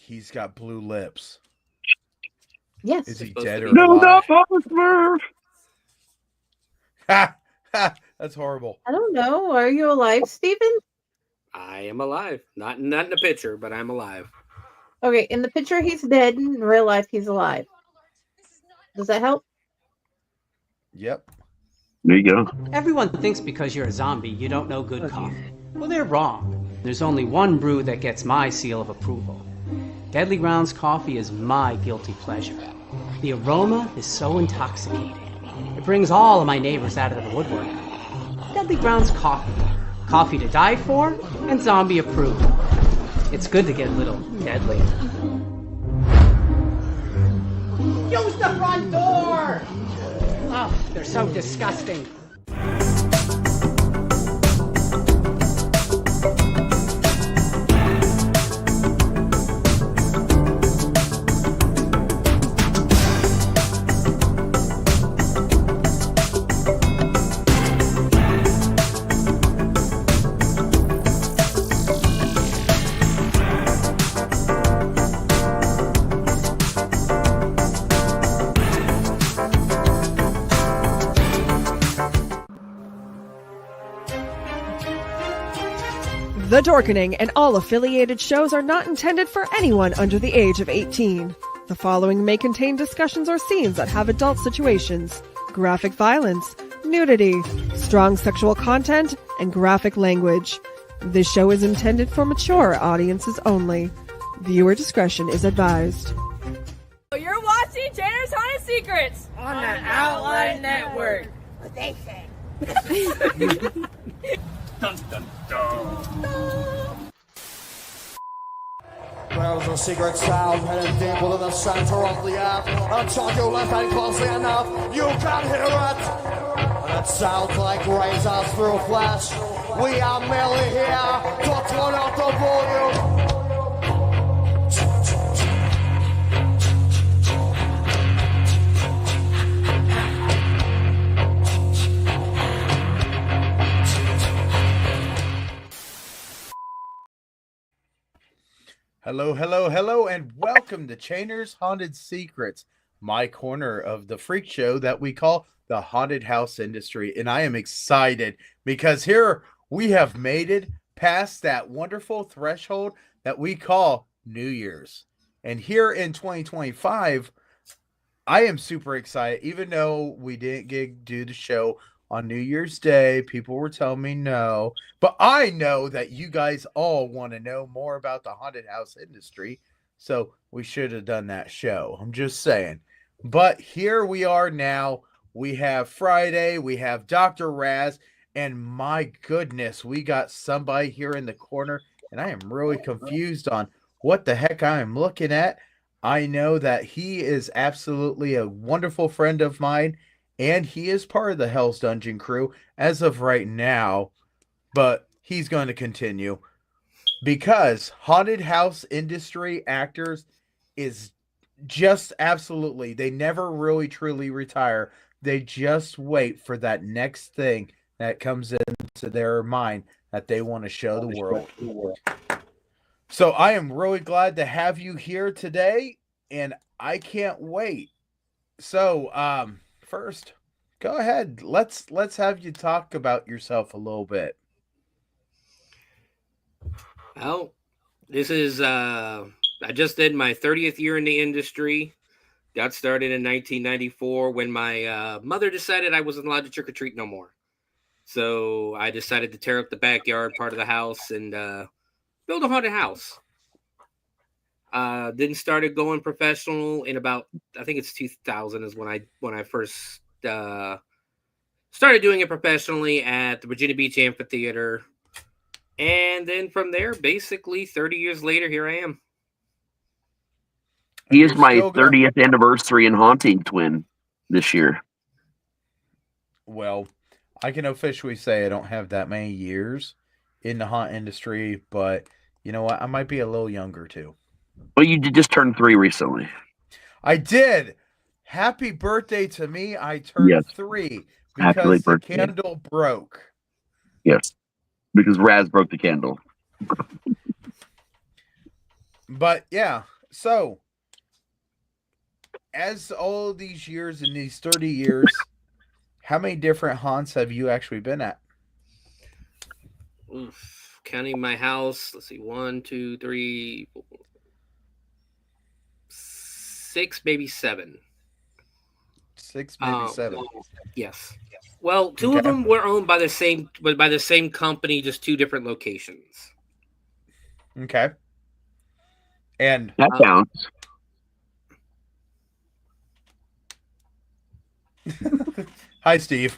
He's got blue lips. Yes. Is he dead or No, alive? not Papa Smurf. Ha! Ha! That's horrible. I don't know. Are you alive, Stephen? I am alive. Not in the picture, but I'm alive. Okay, in the picture he's dead. In real life he's alive. Does that help? Yep. There you go. Everyone thinks because you're a zombie, you don't know good coffee. Well, they're wrong. There's only one brew that gets my seal of approval. Deadly Grounds coffee is my guilty pleasure. The aroma is so intoxicating. It brings all of my neighbors out of the woodwork. Deadly Grounds coffee. Coffee to die for and zombie approved. It's good to get a little deadly. Use the front door! Oh, they're so disgusting. The Dorkening and all affiliated shows are not intended for anyone under the age of 18. The following may contain discussions or scenes that have adult situations, graphic violence, nudity, strong sexual content, and graphic language. This show is intended for mature audiences only. Viewer discretion is advised. You're watching Tanner's Haunted Secrets on the Outline Network. What they say. Dun, dun, dun. There's a secret sound heading deep within the center of the earth. Until you listen closely enough, you can hear it. And it sounds like razors through flesh. We are merely here to turn up the volume. Hello, hello, hello, and welcome to Chainer's Haunted Secrets, my corner of the freak show that we call the haunted house industry. And I am excited because here we have made it past that wonderful threshold that we call New Year's. And here in 2025, I am super excited, even though we didn't do the show on New Year's Day. People were telling me no, but I know that you guys all want to know more about the haunted house industry, so we should have done that show. I'm just saying. But here we are now. We have Friday, we have Dr. Raz, and my goodness, we got somebody here in the corner, and I am really confused on what the heck I am looking at. I know that he is absolutely a wonderful friend of mine, and he is part of the Hell's Dungeon crew as of right now, but he's going to continue because haunted house industry actors is just absolutely, they never really truly retire. They just wait for that next thing that comes into their mind that they want to show the world. So I am really glad to have you here today, and I can't wait. So, first, go ahead. Let's have you talk about yourself a little bit. Well, this is I just did my 30th year in the industry. Got started in 1994 when my mother decided I wasn't allowed to trick or treat no more. So I decided to tear up the backyard part of the house and build a haunted house. Then started going professional in about, I think it's 2000 is when I first started doing it professionally at the Virginia Beach Amphitheater. And then from there, basically 30 years later, here I am. He is my 30th anniversary and haunting twin this year. Well, I can officially say I don't have that many years in the haunt industry, but you know what? I might be a little younger too. Well, you did just turn 3 recently. I did. Happy birthday to me. I turned 3 because the candle broke. Yes, because Raz broke the candle. But yeah, So, as all of these years in these 30 years, how many different haunts have you actually been at? Oof. Counting my house, let's see, 1, 2, 3, 4, 6, maybe 7. 6, maybe 7. Yes. Well, 2 of Okay. them were owned by the same company, just 2 different locations. Okay. And That counts. hi, Steve.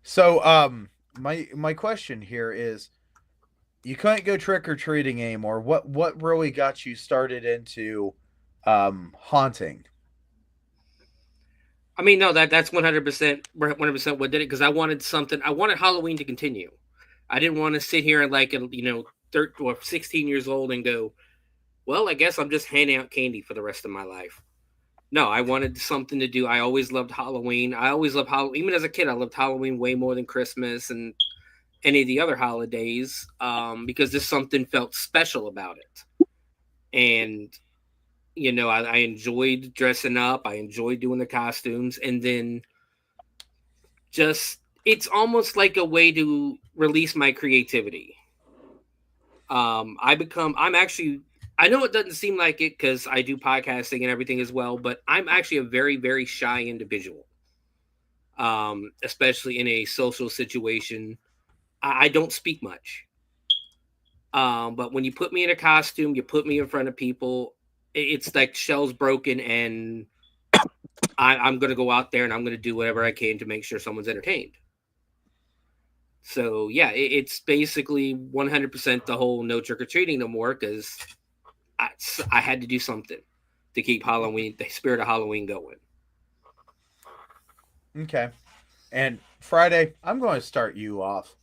So, my question here is, you couldn't go trick or treating anymore. What really got you started into haunting? I mean, no, that's 100% what did it, because I wanted something. I wanted Halloween to continue. I didn't want to sit here and 13 or 16 years old and go, well, I guess I'm just handing out candy for the rest of my life. No, I wanted something to do. I always loved Halloween. I always loved Halloween. Even as a kid, I loved Halloween way more than Christmas and any of the other holidays, because just something felt special about it. And, I enjoyed dressing up. I enjoyed doing the costumes. And then it's almost like a way to release my creativity. I know it doesn't seem like it because I do podcasting and everything as well, but I'm actually a very, very shy individual. Especially in a social situation. I don't speak much. But when you put me in a costume, you put me in front of people, it's like shell's broken, and I'm going to go out there and I'm going to do whatever I can to make sure someone's entertained. So, yeah, it's basically 100% the whole no trick-or-treating no more, because I had to do something to keep Halloween, the spirit of Halloween, going. Okay. And Friday, I'm going to start you off.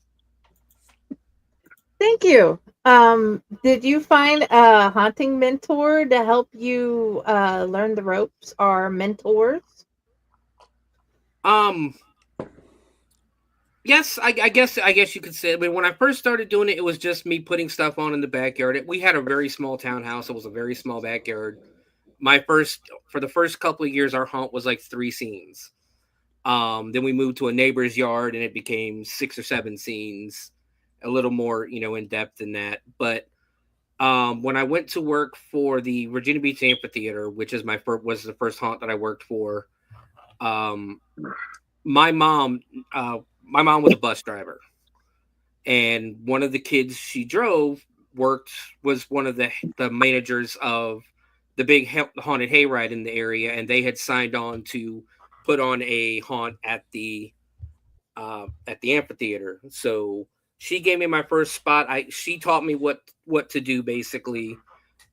Thank you. Did you find a haunting mentor to help you learn the ropes, or mentors? Yes, I guess you could say. I mean, when I first started doing it, it was just me putting stuff on in the backyard. We had a very small townhouse. It was a very small backyard. For the first couple of years, our haunt was like 3 scenes. Then we moved to a neighbor's yard, and it became 6 or 7 scenes, a little more, in depth than that. But when I went to work for the Virginia Beach Amphitheater, which is was the first haunt that I worked for, my mom was a bus driver, and one of the kids she drove was one of the managers of the big haunted hayride in the area, and they had signed on to put on a haunt at the amphitheater. So she gave me my first spot. She taught me what to do, basically,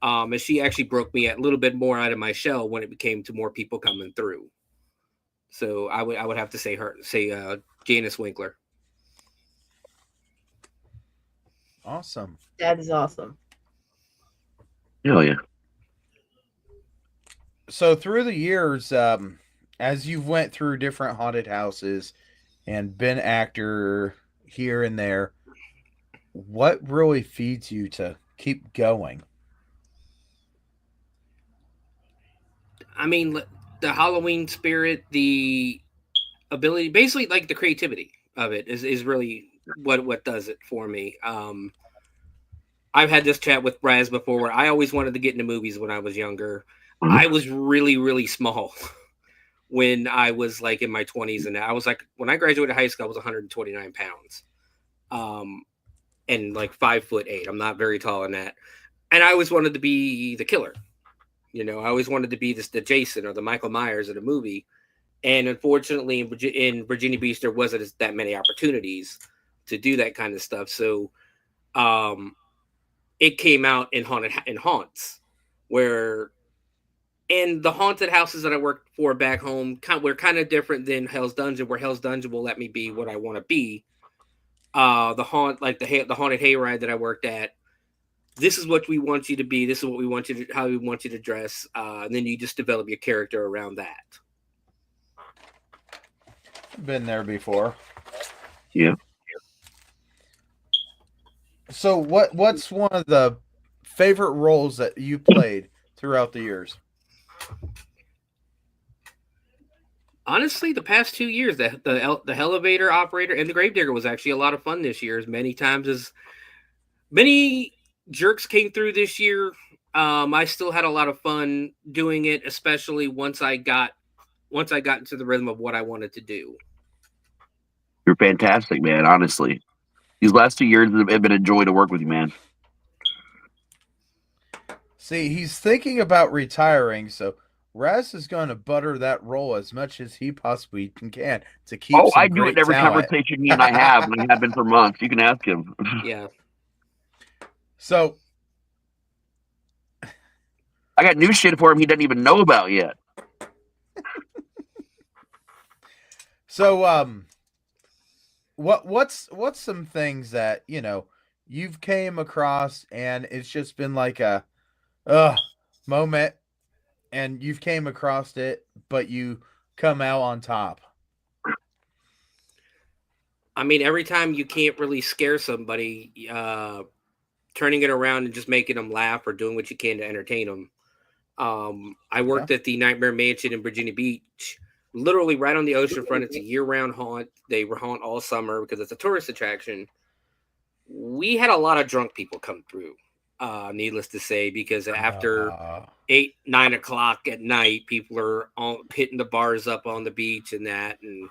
and she actually broke me a little bit more out of my shell when it became to more people coming through. So I would have to say Janice Winkler. Awesome. That is awesome. Hell yeah. So through the years, as you've went through different haunted houses and been actor here and there, what really feeds you to keep going? I mean, the Halloween spirit, the ability, basically like the creativity of it is really what does it for me. I've had this chat with Braz before, where I always wanted to get into movies when I was younger. Mhm. I was really, really small when I was like in my 20s, and I was like, when I graduated high school, I was 129 pounds, and like 5'8". I'm not very tall in that, and I always wanted to be the killer. I always wanted to be the Jason or the Michael Myers of the movie. And unfortunately, in Virginia Beach, there wasn't that many opportunities to do that kind of stuff. So it came out in haunts, where, and the haunted houses that I worked for back home were kind of different than Hell's Dungeon, where Hell's Dungeon will let me be what I want to be. The haunted hayride that I worked at, this is what we want you to be. This is what we want you to, how we want you to dress. And then you just develop your character around that. Been there before. Yeah. So what's one of the favorite roles that you played throughout the years? Honestly, the past 2 years, the elevator operator and the gravedigger was actually a lot of fun this year. As many times as many jerks came through this year, I still had a lot of fun doing it, especially once I got into the rhythm of what I wanted to do. You're fantastic, man. Honestly, these last 2 years have been a joy to work with you, man. See, he's thinking about retiring, so Raz is going to butter that role as much as he possibly can to keep some I do it great in every talent. conversation he and I have, and I have been for months. You can ask him. Yeah. So I got new shit for him he doesn't even know about yet. So what's some things that, you've came across and it's just been like a moment and you've came across it, but you come out on top? I mean, every time you can't really scare somebody, turning it around and just making them laugh or doing what you can to entertain them. I worked at the Nightmare Mansion in Virginia Beach, literally right on the ocean front. It's a year-round haunt. They haunt all summer because it's a tourist attraction. We had a lot of drunk people come through, needless to say, because after 8, 9 o'clock at night, people are hitting the bars up on the beach and that, and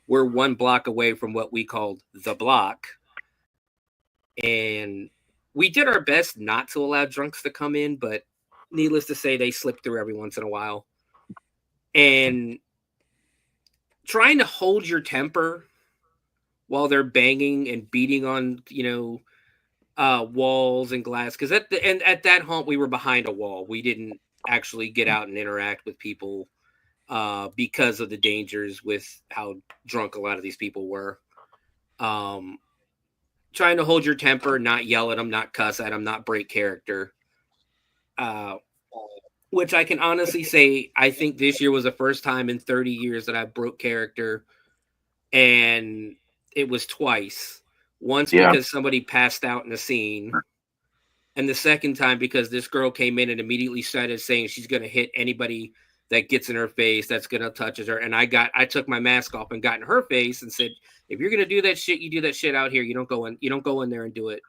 we're 1 block away from what we called the block. And we did our best not to allow drunks to come in, but needless to say, they slip through every once in a while. And trying to hold your temper while they're banging and beating on, walls and glass. Because at that haunt, we were behind a wall. We didn't actually get out and interact with people because of the dangers with how drunk a lot of these people were. Trying to hold your temper, not yell at them, not cuss at them, not break character. Which I can honestly say, I think this year was the first time in 30 years that I broke character, and it was twice. Once because somebody passed out in the scene, and the second time because this girl came in and immediately started saying she's going to hit anybody that gets in her face, that's going to touch her. And I took my mask off and got in her face and said, if you're going to do that shit, you do that shit out here. You don't go in there and do it.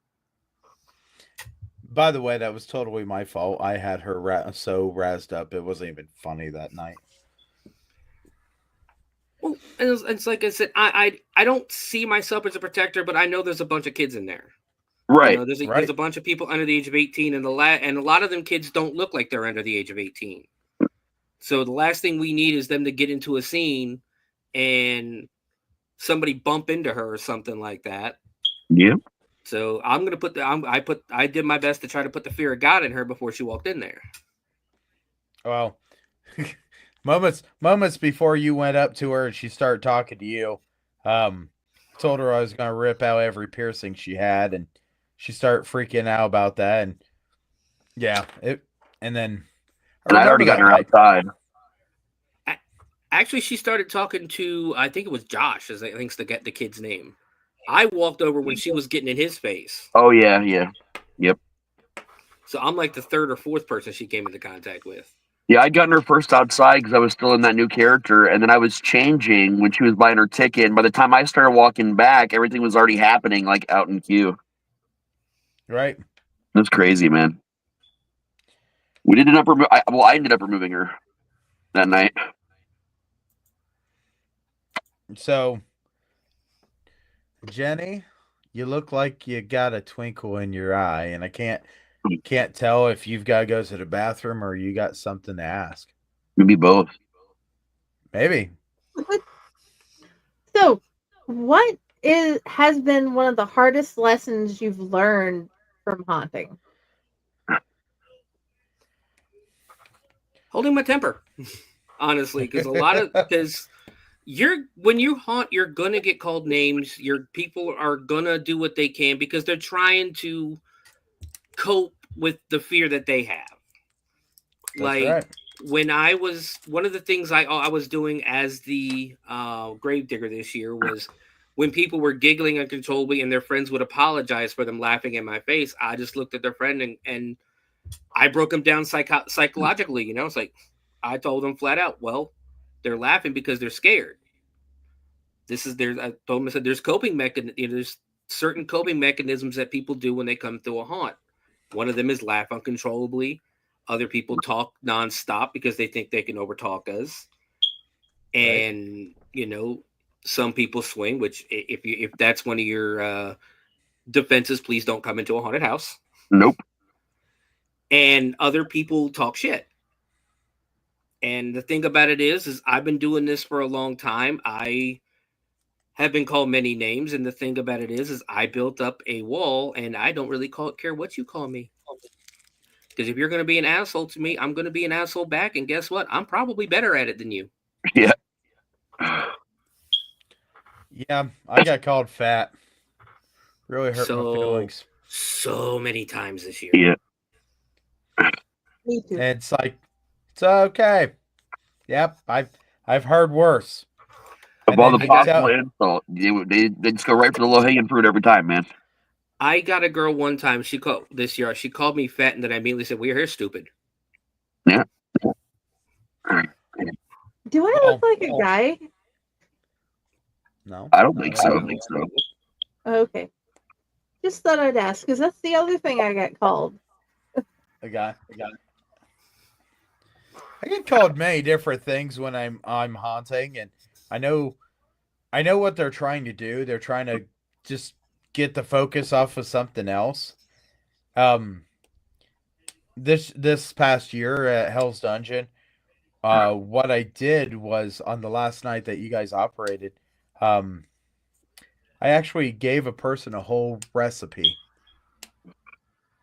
By the way, that was totally my fault. I had her so razzed up, it wasn't even funny that night. Well, it's like I said, I don't see myself as a protector, but I know there's a bunch of kids in there. Right. There's a bunch of people under the age of 18, and a lot of them kids don't look like they're under the age of 18. So the last thing we need is them to get into a scene and somebody bump into her or something like that. Yep. So I'm gonna I did my best to try to put the fear of God in her before she walked in there. Well, moments before you went up to her and she started talking to you, told her I was gonna rip out every piercing she had, and she started freaking out about that, and then I'd already gotten her outside. Actually, she started talking to, I think it was Josh, as I think's the kid's name. I walked over when she was getting in his face. Oh, yeah. Yep. So I'm like the 3rd or 4th person she came into contact with. Yeah, I'd gotten her first outside because I was still in that new character, and then I was changing when she was buying her ticket, and by the time I started walking back, everything was already happening, like, out in queue. Right. That's crazy, man. We ended up I ended up removing her that night. So, Jenny, you look like you got a twinkle in your eye, and I can't tell if you've got to go to the bathroom or you got something to ask. Maybe both. Maybe. So, what has been one of the hardest lessons you've learned from haunting? Holding my temper, honestly, because when you haunt, you're gonna get called names. Your people are gonna do what they can because they're trying to cope with the fear that they have. That's like right. When I was one of the things I was doing as the gravedigger this year was when people were giggling uncontrollably and their friends would apologize for them laughing in my face. I just looked at their friend and I broke them down psychologically. You know, it's like I told them flat out, well, they're laughing because they're scared. I told them, I said, there's there's certain coping mechanisms that people do when they come through a haunt. One of them is laugh uncontrollably. Other people talk nonstop because they think they can overtalk us. And, you know, some people swing, which if that's one of your defenses, please don't come into a haunted house. Nope. And other people talk shit. And the thing about it is I've been doing this for a long time. I have been called many names, and the thing about it is I built up a wall, and I don't really care what you call me. Because if you're going to be an asshole to me, I'm going to be an asshole back, and guess what? I'm probably better at it than you. Yeah. Yeah, I got called fat. Really hurt my feelings. So many times this year. Yeah. Me too. And it's like, it's okay. Yep, I've heard worse. Of all the possible insult, they just go right for the low hanging fruit every time, man. I got a girl one time. She called me fat, and then I immediately said, "Well, your hair's stupid." Yeah. Do I look like a guy? No, I don't think so. Okay. Just thought I'd ask, because that's the other thing I got called. A guy. I get called many different things when I'm haunting, and I know what they're trying to do. They're trying to just get the focus off of something else. This past year at Hell's Dungeon, what I did was on the last night that you guys operated, I actually gave a person a whole recipe,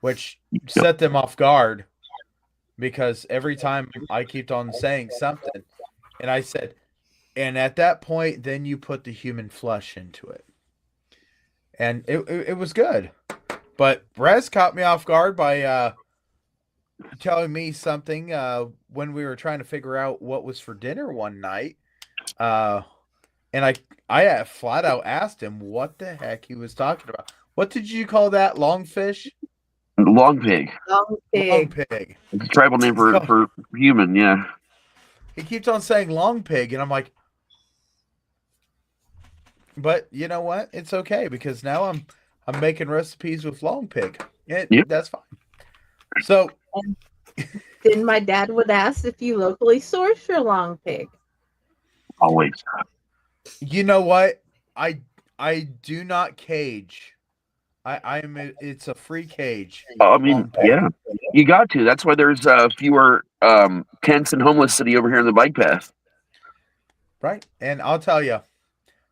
which set them off guard because every time I kept on saying something, and I said, and at that point, then you put the human flesh into it. And it was good. But Brez caught me off guard by telling me something when we were trying to figure out what was for dinner one night. And I flat out asked him what the heck he was talking about. What did you call that? Longfish? Long pig. Long Long pig. pig. It's a tribal name for human, yeah. He keeps on saying long pig, and I'm like, but you know what? It's okay because now I'm making recipes with long pig. That's fine. So Then my dad would ask if you locally source your long pig. Always. You know what? I do not cage. It's a free cage. I mean, yeah, you got to. That's why there's fewer tents and homeless city over here in the bike path. Right. And I'll tell you,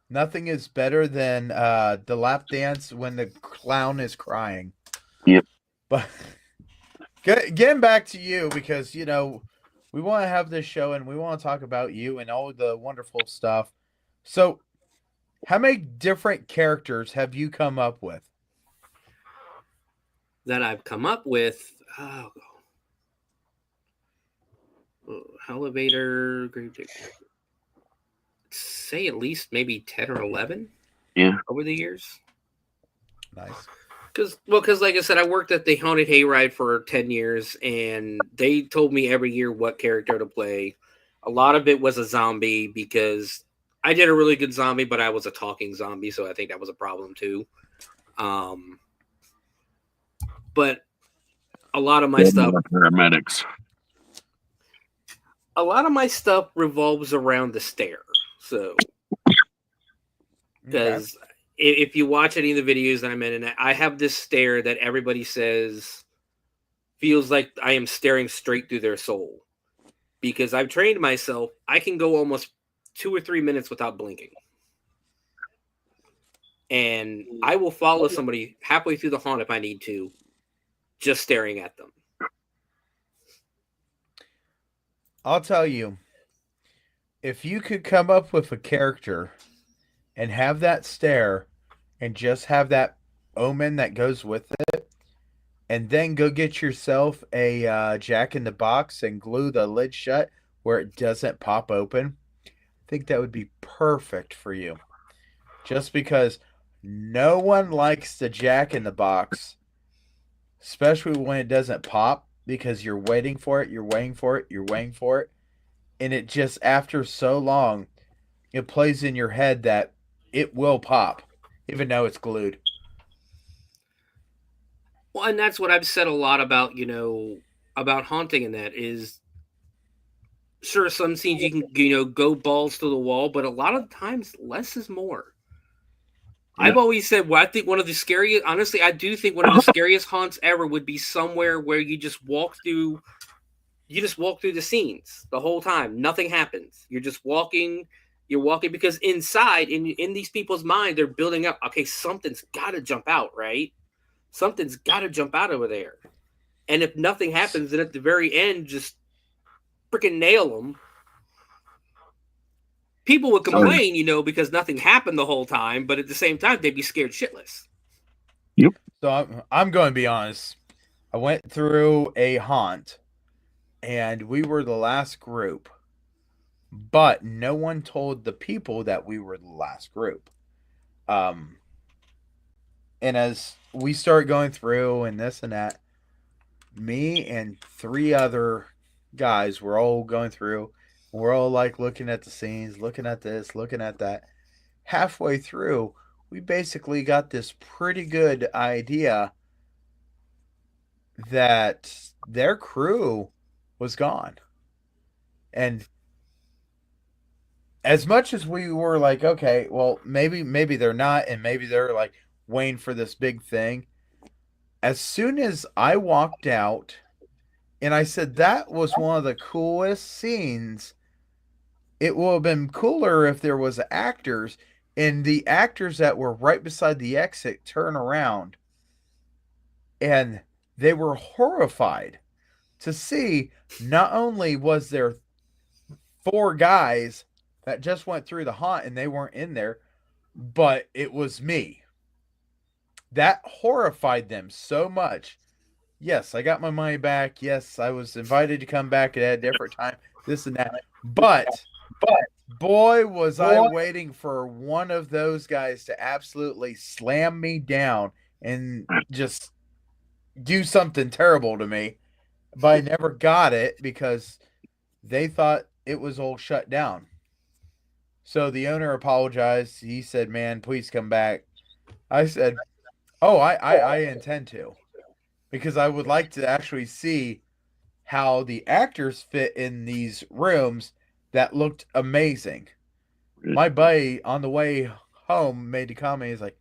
nothing is better than the lap dance when the clown is crying. Yep. But getting back to you, because, you know, we want to have this show and we want to talk about you and all the wonderful stuff. So how many different characters have you come up with? That I've come up with, elevator, say at least maybe 10 or 11. Yeah. Over the years. Nice. Because like I said, I worked at the Haunted Hayride for 10 years, and they told me every year what character to play. A lot of it was a zombie because I did a really good zombie, but I was a talking zombie, so I think that was a problem too. But a lot of my stuff, paramedics. A lot of my stuff revolves around the stair. So, because if you watch any of the videos that I'm in, and I have this stare that everybody says feels like I am staring straight through their soul. Because I've trained myself, I can go almost 2 or 3 minutes without blinking. And I will follow somebody halfway through the haunt if I need to, just staring at them. I'll tell you, if you could come up with a character and have that stare and just have that omen that goes with it, and then go get yourself a Jack in the Box and glue the lid shut where it doesn't pop open, I think that would be perfect for you. Just because no one likes the Jack in the Box, especially when it doesn't pop, because you're waiting for it, you're waiting for it, you're waiting for it, and it just after so long, it plays in your head that it will pop, even though it's glued. Well, and that's what I've said a lot about, about haunting, and that is, sure, some scenes you can, go balls to the wall, but a lot of times less is more. Yeah. I've always said, well, I think one of the scariest, honestly, I do think one of the scariest haunts ever would be somewhere where you just walk through the scenes the whole time. Nothing happens. You're walking because inside, in these people's mind, they're building up, okay, something's got to jump out, right? Something's got to jump out over there. And if nothing happens, then at the very end, just freaking nail them. People would complain, because nothing happened the whole time, but at the same time, they'd be scared shitless. Yep. So I'm going to be honest. I went through a haunt, and we were the last group, but no one told the people that we were the last group. And as we start going through and this and that, me and 3 other guys were all going through. We're all like looking at the scenes, looking at this, looking at that. Halfway through, we basically got this pretty good idea that their crew was gone. And as much as we were like, okay, well, maybe they're not, and maybe they're like waiting for this big thing. As soon as I walked out, and I said that was one of the coolest scenes. It would have been cooler if there was actors, and the actors that were right beside the exit turn around, and they were horrified to see not only was there 4 guys that just went through the haunt and they weren't in there, but it was me. That horrified them so much. Yes, I got my money back. Yes, I was invited to come back at a different time, this and that. But boy, was I waiting for one of those guys to absolutely slam me down and just do something terrible to me. But I never got it because they thought it was all shut down. So the owner apologized. He said, "Man, please come back." I said, "Oh, I intend to, because I would like to actually see how the actors fit in these rooms that looked amazing." My buddy on the way home made the comment, he's like,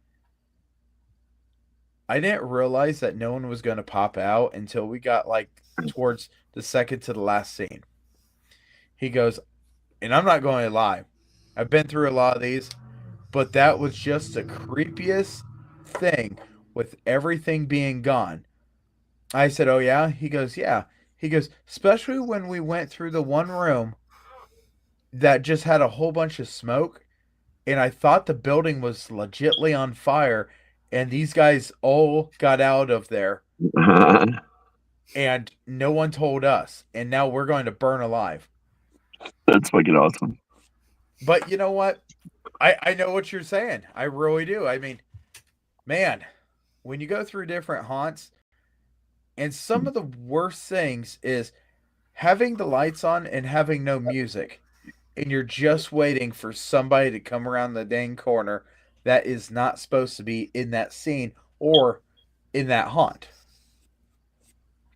"I didn't realize that no one was going to pop out until we got like towards the second to the last scene." He goes, and I'm not going to lie, I've been through a lot of these, but that was just the creepiest thing with everything being gone. I said, "Oh yeah?" He goes, "Yeah." He goes, "Especially when we went through the one room that just had a whole bunch of smoke, and I thought the building was legitly on fire, and these guys all got out of there, and no one told us, and now we're going to burn alive." That's fucking awesome. But you know what? I know what you're saying. I really do. I mean, man, when you go through different haunts, and some of the worst things is having the lights on and having no music, and you're just waiting for somebody to come around the dang corner that is not supposed to be in that scene or in that haunt.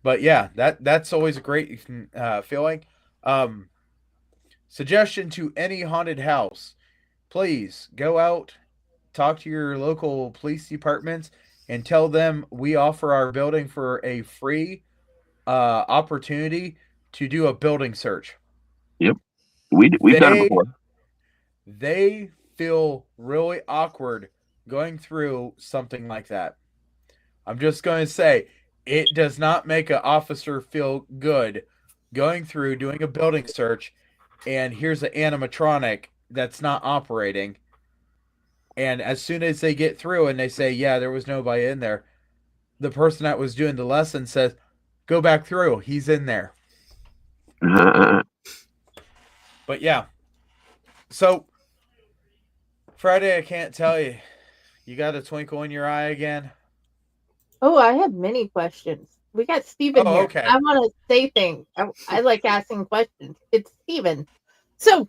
But yeah, that's always a great feeling. Suggestion to any haunted house: please go out, talk to your local police departments, and tell them we offer our building for a free opportunity to do a building search. Yep, we've done it before. They feel really awkward going through something like that. I'm just going to say, it does not make an officer feel good going through doing a building search, and here's an animatronic that's not operating. And as soon as they get through and they say, "Yeah, there was nobody in there," the person that was doing the lesson says, "Go back through. He's in there." But yeah. So, Friday, I can't tell you. You got a twinkle in your eye again? Oh, I have many questions. We got Stephen Oh, here. okay. I want to say things. I like asking questions. It's Stephen. So,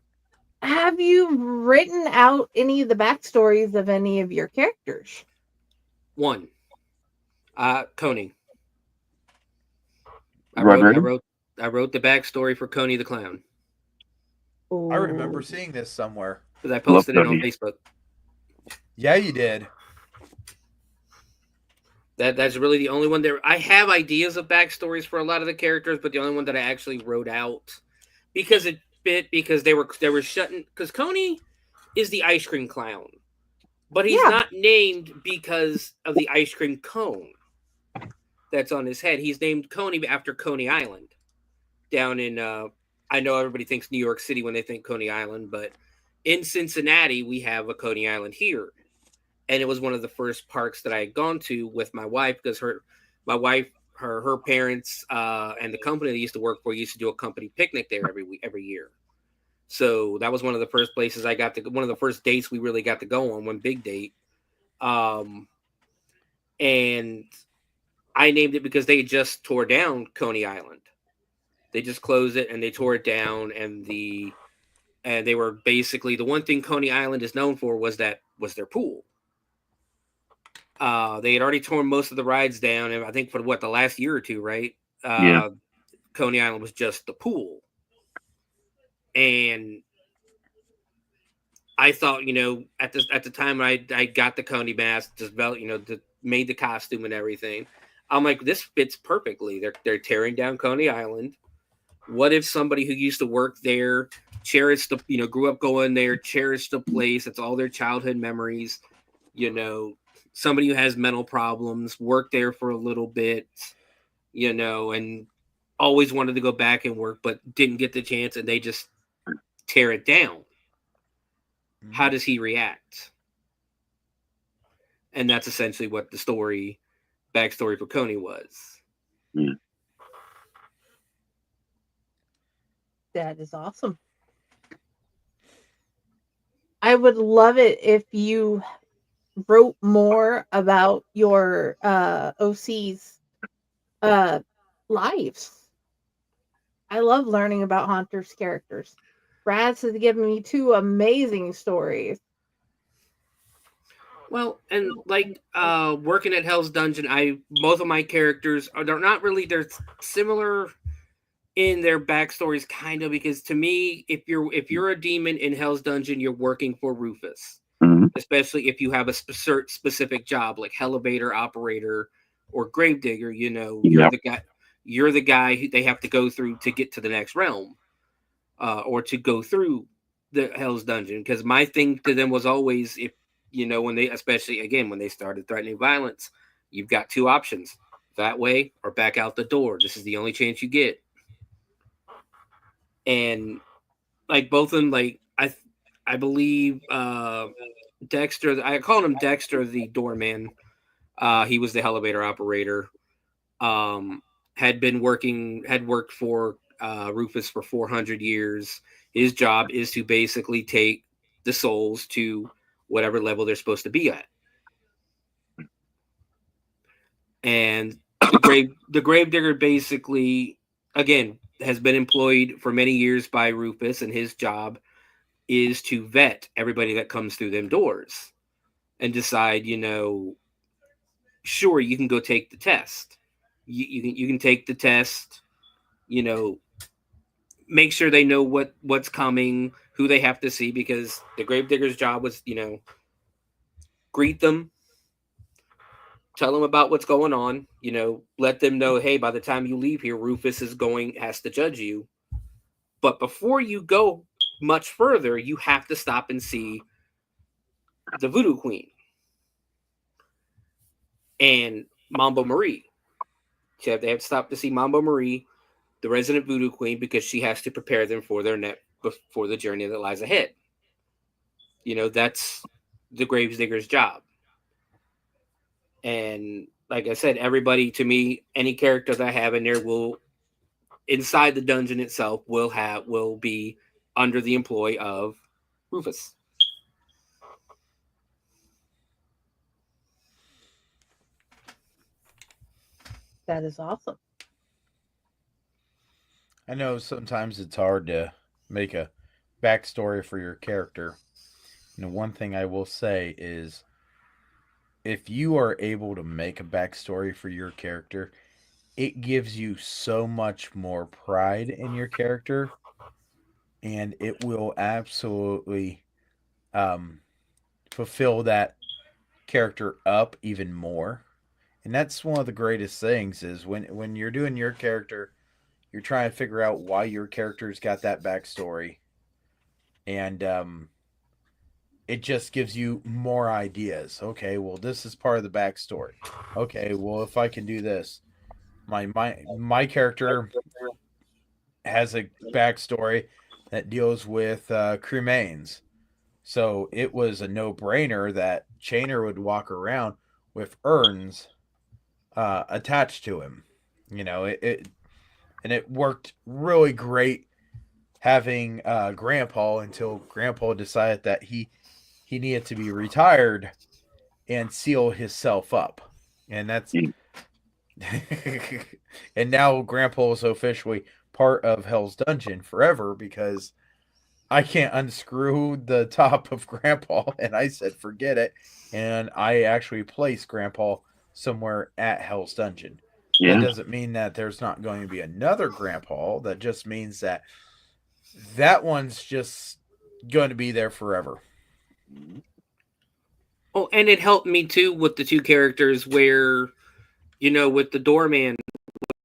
have you written out any of the backstories of any of your characters? One, Coney. I Red wrote, I Raven? wrote, I wrote the backstory for Coney the Clown I remember Ooh. seeing this somewhere. because I Love posted it on Coney. Facebook. Yeah, you did. That's really the only one there. I have ideas of backstories for a lot of the characters, but the only one that I actually wrote out because it fit because they were shutting because Coney is the ice cream clown, but he's Yeah. not named because of the ice cream cone that's on his head. He's named Coney after Coney Island down in. I know everybody thinks New York City when they think Coney Island, but in Cincinnati we have a Coney Island here, and it was one of the first parks that I had gone to with my wife because my wife, her parents, and the company they used to work for used to do a company picnic there every year. So that was one of the first places I got to. One of the first dates we really got to go on, one big date. And I named it because they just tore down Coney Island. They just closed it and they tore it down, and they were basically the one thing Coney Island is known for was their pool. They had already torn most of the rides down, and I think for the last year or two, right? Yeah. Coney Island was just the pool, and I thought, at the time I got the Coney mask, just made the costume and everything. I'm like, this fits perfectly. They're tearing down Coney Island. What if somebody who used to work there, cherished grew up going there, cherished the place, that's all their childhood memories, somebody who has mental problems, worked there for a little bit, and always wanted to go back and work, but didn't get the chance, and they just tear it down. Mm-hmm. How does he react? And that's essentially what the backstory for Coney was. Yeah. That is awesome. I would love it if you wrote more about your OC's lives. I love learning about Haunter's characters. Raz has given me 2 amazing stories. Well, and like working at Hell's Dungeon, both of my characters they're similar in their backstories, kind of, because to me, if you're a demon in Hell's Dungeon, you're working for Rufus. Mm-hmm. Especially if you have a specific job like elevator operator or gravedigger, you're the guy who they have to go through to get to the next realm, or to go through the Hell's Dungeon. Because my thing to them was always, if when they, especially again when they started threatening violence, you've got 2 options: that way or back out the door. This is the only chance you get. And like both of them, like I believe Dexter, I called him Dexter the doorman. He was the elevator operator. Had worked for Rufus for 400 years. His job is to basically take the souls to whatever level they're supposed to be at. And the gravedigger basically, again, has been employed for many years by Rufus, and his job is to vet everybody that comes through them doors and decide, sure, you can go take the test. You can take the test, make sure they know what's coming, who they have to see, because the gravedigger's job was, greet them, tell them about what's going on, let them know, hey, by the time you leave here, Rufus has to judge you. But before you go much further, you have to stop and see the Voodoo Queen and Mambo Marie. They have to stop to see Mambo Marie, the resident Voodoo Queen, because she has to prepare them for for the journey that lies ahead. That's the gravedigger's job. And like I said, everybody, to me, any character that I have in there inside the dungeon itself will be under the employ of Rufus. That is awesome. I know sometimes it's hard to make a backstory for your character. One thing I will say is if you are able to make a backstory for your character, it gives you so much more pride in your character, and it will absolutely um, fulfill that character up even more. And that's one of the greatest things is when you're doing your character, you're trying to figure out why your character's got that backstory, and it just gives you more ideas. Okay, well, this is part of the backstory. Okay, well, if I can do this, my character has a backstory that deals with cremains. So it was a no-brainer that Chainer would walk around with urns attached to him. And it worked really great having Grandpa until Grandpa decided that he needed to be retired and seal himself up, and that's and now Grandpa is officially part of Hell's Dungeon forever because I can't unscrew the top of Grandpa, and I said forget it, and I actually placed Grandpa somewhere at Hell's Dungeon. Yeah. That doesn't mean that there's not going to be another Grandpa. That just means that that one's just going to be there forever. Oh, and it helped me too with the two characters where, with the doorman,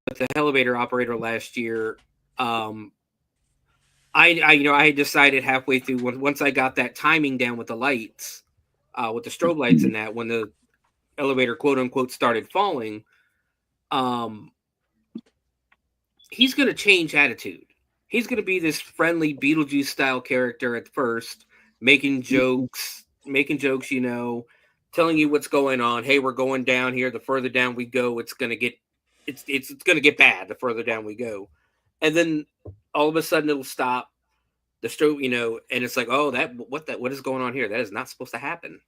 with the elevator operator last year, I decided halfway through once I got that timing down with the lights, with the strobe lights and that when the elevator quote unquote started falling, he's going to change attitude. He's going to be this friendly Beetlejuice style character at first, making jokes, telling you what's going on. Hey, we're going down here. The further down we go, it's going to get bad the further down we go. And then all of a sudden it'll stop the strobe, and it's like, oh, what is going on here? That is not supposed to happen.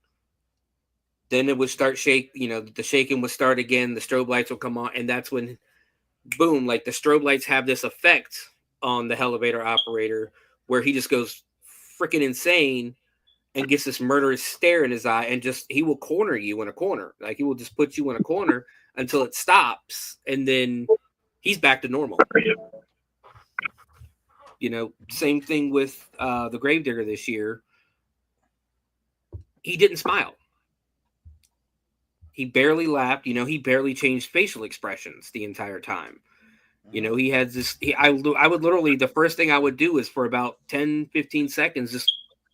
Then it would start the shaking would start again. The strobe lights will come on. And that's when, boom, like the strobe lights have this effect on the elevator operator where he just goes freaking insane and gets this murderous stare in his eye, and he will corner you in a corner. Like he will just put you in a corner until it stops, and then he's back to normal. Same thing with the Gravedigger this year. He didn't smile. He barely laughed. He barely changed facial expressions the entire time. He had this. I would literally, the first thing I would do is for about 10, 15 seconds, just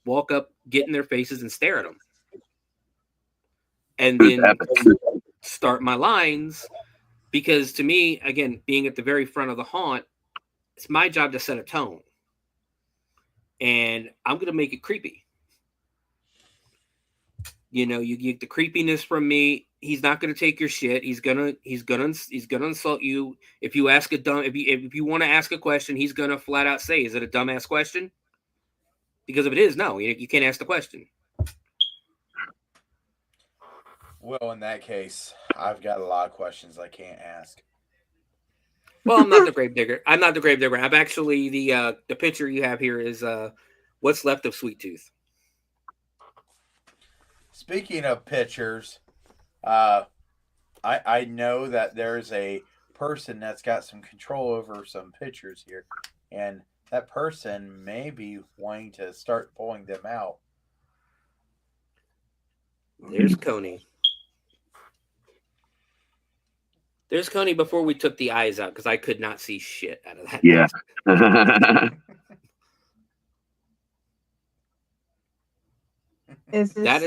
walk up, get in their faces, and stare at them. And then start my lines. Because to me, again, being at the very front of the haunt, it's my job to set a tone. And I'm going to make it creepy. You get the creepiness from me. He's not going to take your shit. He's gonna insult you. If you ask if you want to ask a question, he's gonna flat out say, "Is it a dumbass question?" Because if it is, no, you can't ask the question. Well, in that case, I've got a lot of questions I can't ask. Well, I'm not the Gravedigger. I'm not the Gravedigger. I'm actually the picture you have here is what's left of Sweet Tooth. Speaking of pictures, I know that there's a person that's got some control over some pictures here, and that person may be wanting to start pulling them out. There's Coney. There's Coney before we took the eyes out because I could not see shit out of that. Yeah. That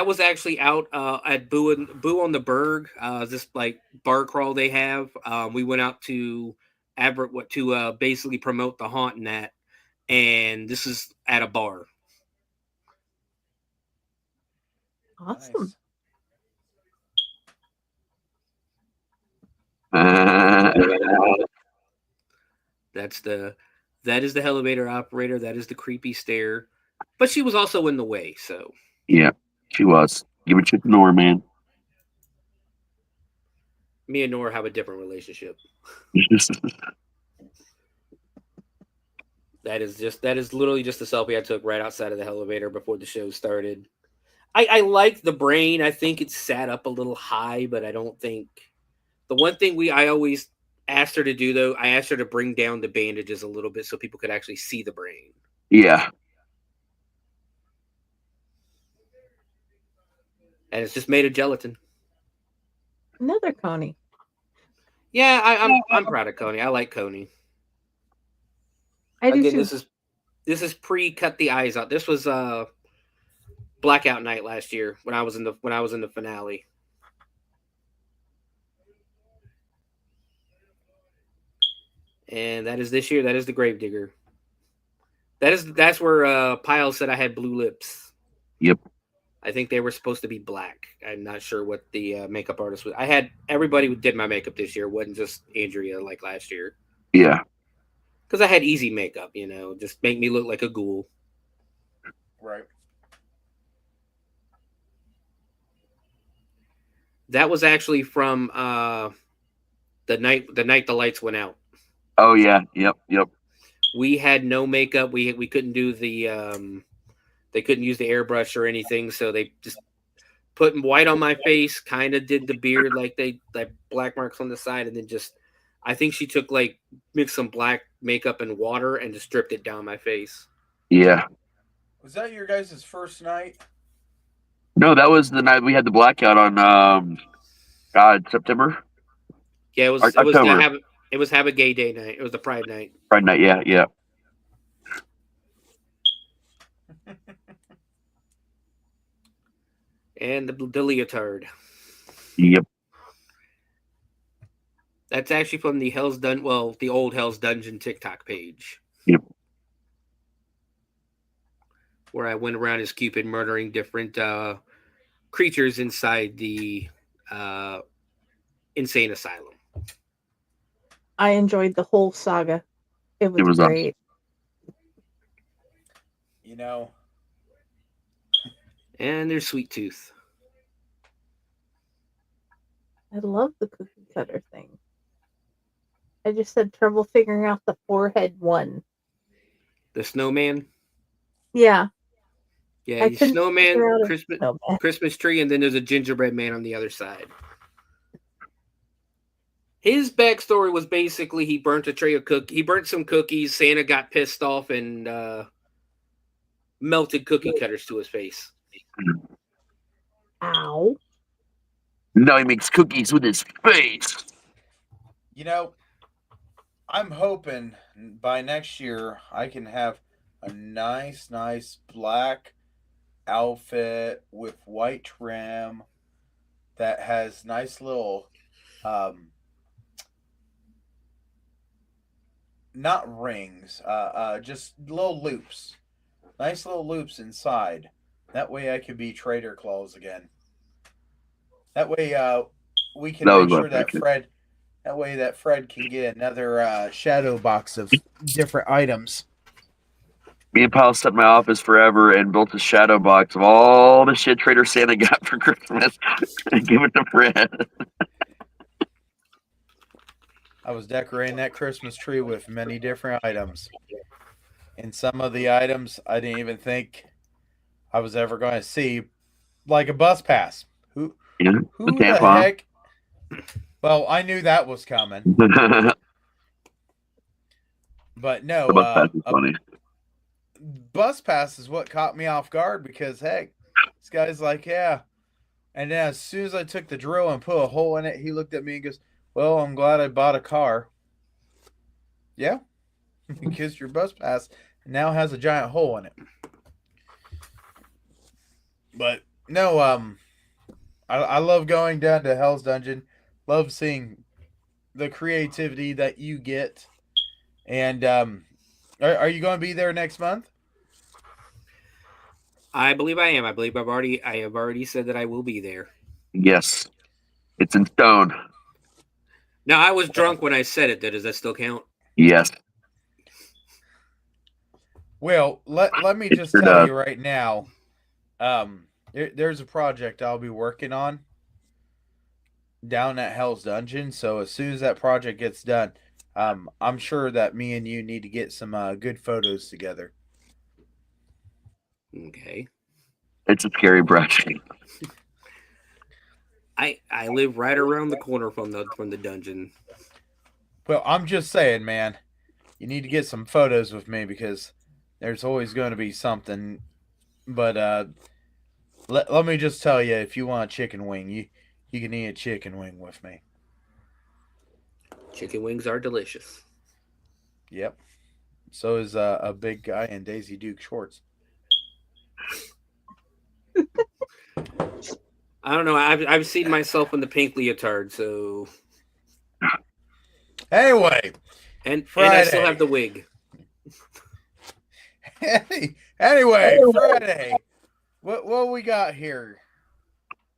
was actually out at Boo on the Berg, this like bar crawl they have. We went out to basically promote the haunt and that, and this is at a bar. Awesome. That is the elevator operator. That is the creepy stare, but she was also in the way. So yeah, she was. Give a chick Nora, man. Me and Nora have a different relationship. That is literally just a selfie I took right outside of the elevator before the show started. I like the brain. I think it sat up a little high, but I don't think the one thing I always asked her to do though, I asked her to bring down the bandages a little bit so people could actually see the brain. Yeah. And it's just made of gelatin. Another Coney. Yeah, I'm proud of Coney. I like Coney. I do Again, too. this is pre-cut the eyes out. This was blackout night last year when I was in the finale. And that is this year. That is the Gravedigger. That's where Pyle said I had blue lips. Yep. I think they were supposed to be black. I'm not sure what the makeup artist was. I had everybody who did my makeup this year. It wasn't just Andrea like last year. Yeah. Because I had easy makeup, just make me look like a ghoul. Right. That was actually from the night the lights went out. Oh yeah. Yep. We had no makeup. We couldn't do the they couldn't use the airbrush or anything, so they just put white on my face, kind of did the beard like black marks on the side, and then just I think she took mixed some black makeup and water and just stripped it down my face. Yeah. Was that your guys' first night? No, that was the night we had the blackout on September. Yeah, it was have a gay day night. It was the Pride night. Pride night, yeah. And the leotard. Yep. That's actually from the the old Hell's Dungeon TikTok page. Yep. Where I went around as Cupid murdering different creatures inside the insane asylum. I enjoyed the whole saga. It was great. Awesome. And there's Sweet Tooth. I love the cookie cutter thing. I just had trouble figuring out the forehead one. The snowman? Yeah. Yeah, snowman, Christmas tree, and then there's a gingerbread man on the other side. His backstory was basically he burnt a tray of cookies. He burnt some cookies. Santa got pissed off and melted cookie cutters to his face. Ow. Now he makes cookies with his face. I'm hoping by next year I can have a nice black outfit with white trim that has nice little not rings, just little loops. Nice little loops inside. That way I could be Trader Claus again. That way we can make sure that Fred that Fred can get another shadow box of different items. Me and Pyle set in my office forever and built a shadow box of all the shit Trader Santa got for Christmas and give it to Fred. I was decorating that Christmas tree with many different items. And some of the items I didn't even think I was ever going to see, like a bus pass. Who the heck? Well, I knew that was coming. But no, the bus pass is funny. Bus pass is what caught me off guard because, heck, this guy's like, yeah. And then as soon as I took the drill and put a hole in it, he looked at me and goes, well, I'm glad I bought a car. Yeah, because your bus pass now has a giant hole in it. But no, I love going down to Hell's Dungeon. Love seeing the creativity that you get. And are you going to be there next month? I believe I am. I believe I have already said that I will be there. Yes, it's in stone. Now, I was drunk when I said it. Does that still count? Yes. Well, let me just tell you right now, there's a project I'll be working on down at Hell's Dungeon. So as soon as that project gets done, I'm sure that me and you need to get some good photos together. Okay. It's a scary brush. I live right around the corner from the dungeon. Well, I'm just saying, man, you need to get some photos with me because there's always going to be something. But let me just tell you, if you want a chicken wing, you can eat a chicken wing with me. Chicken wings are delicious. Yep. So is a big guy in Daisy Duke shorts. I don't know. I've seen myself in the pink leotard, so Anyway, and I still have the wig. Anyway, Friday. What we got here?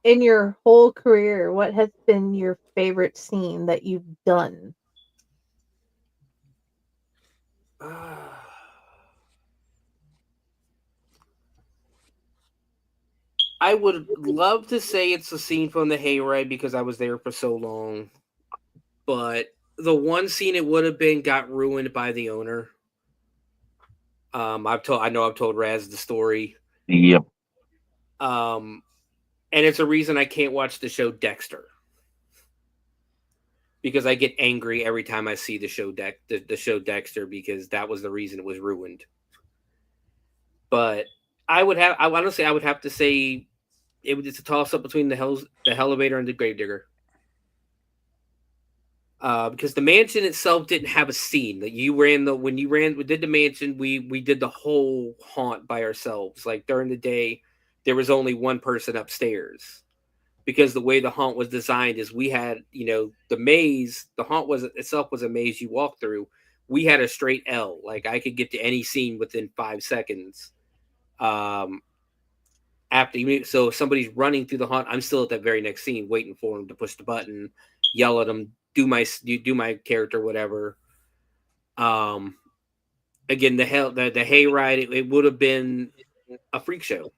In your whole career, what has been your favorite scene that you've done? I would love to say it's a scene from the hayride because I was there for so long, but the one scene it would have been got ruined by the owner. I've told Raz the story. Yep. And it's a reason I can't watch the show Dexter because I get angry every time I see the show Dexter because that was the reason it was ruined. But I would have to say it's a toss up between the elevator and the gravedigger. Because the mansion itself didn't have a scene that we did the mansion, we did the whole haunt by ourselves. Like during the day, there was only one person upstairs because the way the haunt was designed is we had, the maze, the haunt itself was a maze you walk through. We had a straight L. Like I could get to any scene within 5 seconds. So if somebody's running through the haunt, I'm still at that very next scene waiting for them to push the button, yell at them, do my character, whatever. Again, the hayride, it would have been a freak show.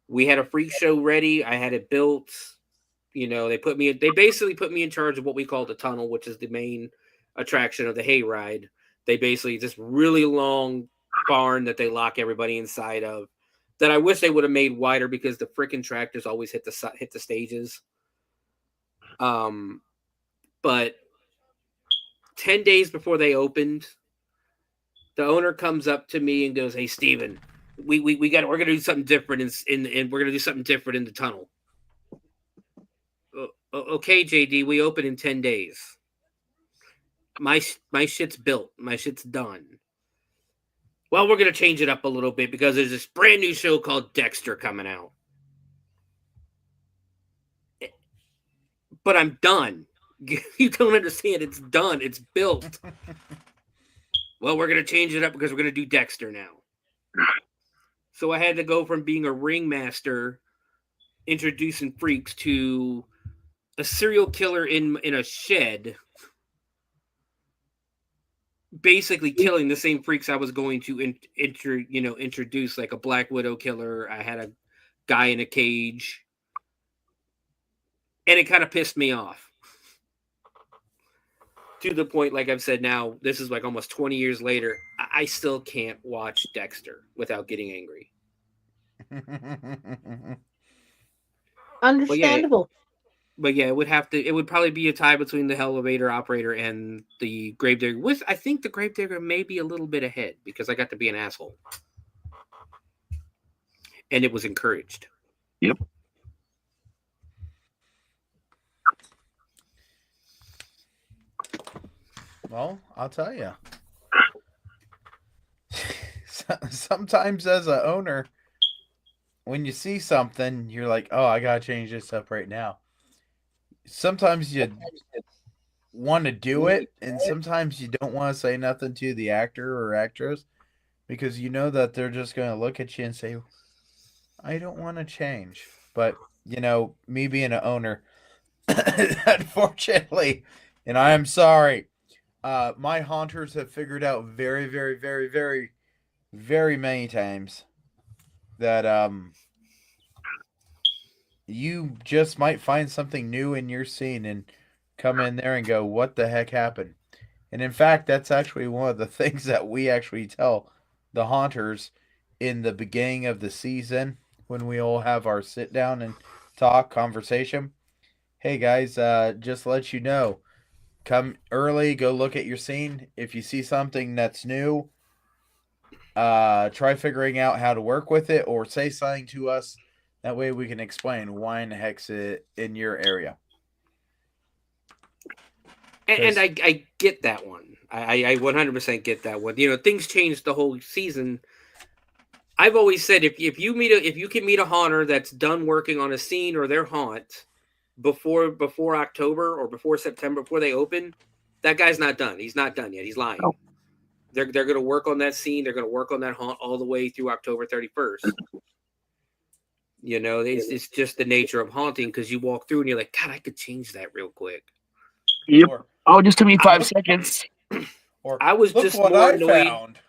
We had a freak show ready. I had it built. They basically put me in charge of what we call the tunnel, which is the main attraction of the hayride. They basically this really long barn that they lock everybody inside of. That I wish they would have made wider because the freaking tractors always hit the stages. But 10 days before they opened, the owner comes up to me and goes, "Hey, Stephen, we're gonna do something different and we're gonna do something different in the tunnel." Okay, JD, we open in 10 days. My shit's built. My shit's done. Well, we're gonna change it up a little bit because there's this brand new show called Dexter coming out. But I'm done. You don't understand. It's done. It's built. Well, we're going to change it up because we're going to do Dexter now. So I had to go from being a ringmaster introducing freaks to a serial killer in a shed, basically killing the same freaks I was going to introduce, like a Black Widow killer. I had a guy in a cage. And it kind of pissed me off. To the point, like I've said now, this is like almost 20 years later, I still can't watch Dexter without getting angry. Understandable. But yeah, it would probably be a tie between the elevator operator and the gravedigger. I think the gravedigger may be a little bit ahead because I got to be an asshole. And it was encouraged. Yep. Well, I'll tell you. Sometimes as an owner, when you see something, you're like, "Oh, I gotta change this up right now." Sometimes you want to do it, and sometimes you don't want to say nothing to the actor or actress because you know that they're just going to look at you and say, "I don't want to change." But me being an owner, unfortunately, and I am sorry. My haunters have figured out very, very, very, very, very many times that you just might find something new in your scene and come in there and go, what the heck happened? And in fact, that's actually one of the things that we actually tell the haunters in the beginning of the season when we all have our sit down and talk conversation. Hey guys, just to let you know, come early, go look at your scene. If you see something that's new, try figuring out how to work with it or say something to us. That way we can explain why in the heck's it in your area. And I get that one. I 100% get that one. You know, things change the whole season. I've always said if you can meet a haunter that's done working on a scene or their haunt before October or before September, before they open, that guy's not done. He's not done yet. He's lying. Oh. They're going to work on that scene. They're going to work on that haunt all the way through October 31st. You know, it's just the nature of haunting because you walk through and you're like, God, I could change that real quick. Yep. Just took me 5 seconds. Or I was look just what more I annoyed. found.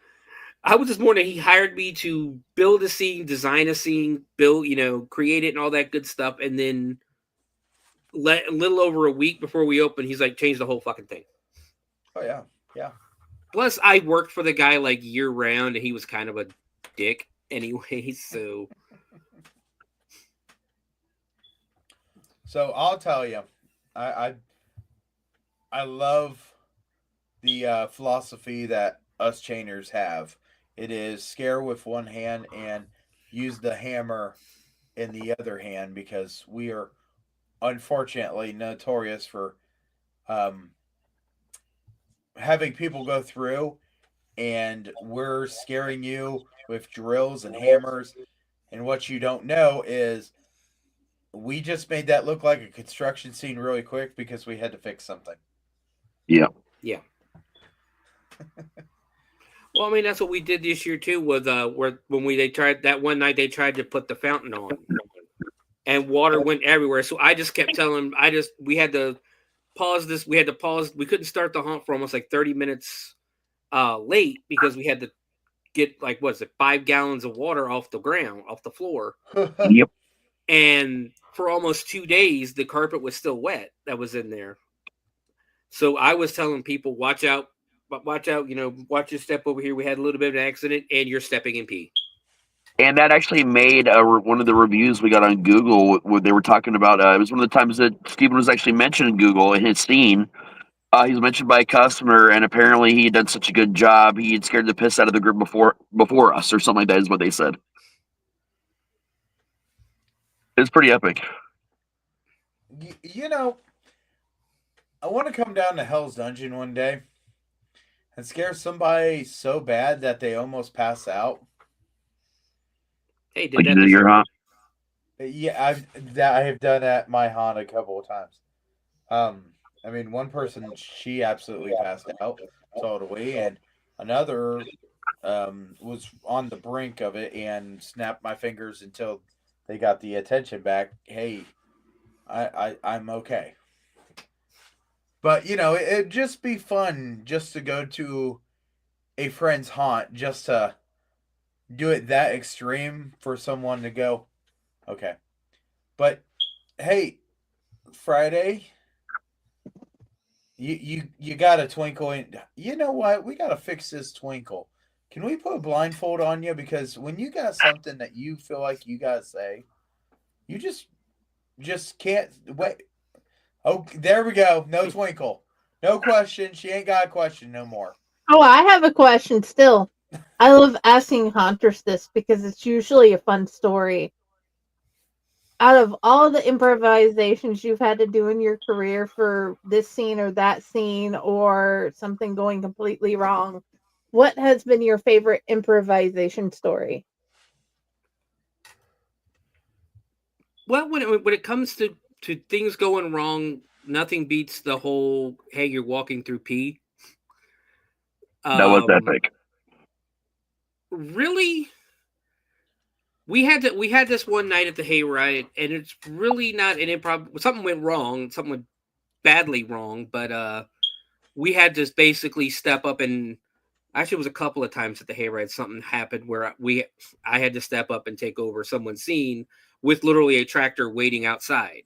I was just more that he hired me to build a scene, design a scene, create it and all that good stuff. And then a little over a week before we open, he's like, change the whole fucking thing. Oh, yeah. Yeah. Plus, I worked for the guy like year round and he was kind of a dick anyway. So I'll tell you, I love the philosophy that us chainers have. It is scare with one hand and use the hammer in the other hand because we are unfortunately notorious for having people go through and we're scaring you with drills and hammers. And what you don't know is we just made that look like a construction scene really quick because we had to fix something. Yeah. Yeah. Well, I mean, that's what we did this year too. With they tried that one night, they tried to put the fountain on, and water went everywhere. So I just kept telling him, we had to pause this. We had to pause. We couldn't start the haunt for almost like 30 minutes late because we had to get 5 gallons of water off the ground, off the floor. Yep. And for almost 2 days, the carpet was still wet that was in there. So I was telling people, watch out, watch your step over here. We had a little bit of an accident and you're stepping in pee. And that actually made one of the reviews we got on Google where they were talking about, it was one of the times that Stephen was actually mentioned in Google in his scene. He was mentioned by a customer, and apparently he had done such a good job, he had scared the piss out of the group before us, or something like that is what they said. It's pretty epic. You know, I want to come down to Hell's Dungeon one day and scare somebody so bad that they almost pass out. Hey, Like you did your haunt? Yeah, I have done at my haunt a couple of times. I mean, one person, she absolutely passed out, told away, and another was on the brink of it and snapped my fingers until they got the attention back. Hey, I'm okay. But, it'd just be fun just to go to a friend's haunt just to do it that extreme for someone to go, okay. But, hey, Friday, you got a twinkle in. You know what? We got to fix this twinkle. Can we put a blindfold on you? Because when you got something that you feel like you got to say, you just can't wait. Oh, there we go. No twinkle. No question. She ain't got a question no more. Oh, I have a question still. I love asking haunters this because it's usually a fun story. Out of all the improvisations you've had to do in your career for this scene or that scene or something going completely wrong, what has been your favorite improvisation story? Well, when it comes to things going wrong, nothing beats the whole, hey, you're walking through pee. That was epic. Really? We had this one night at the hayride, and it's really not an improv. Something went wrong. Something went badly wrong, but we had to basically step up and actually it was a couple of times at the hayride something happened where I had to step up and take over someone's scene with literally a tractor waiting outside.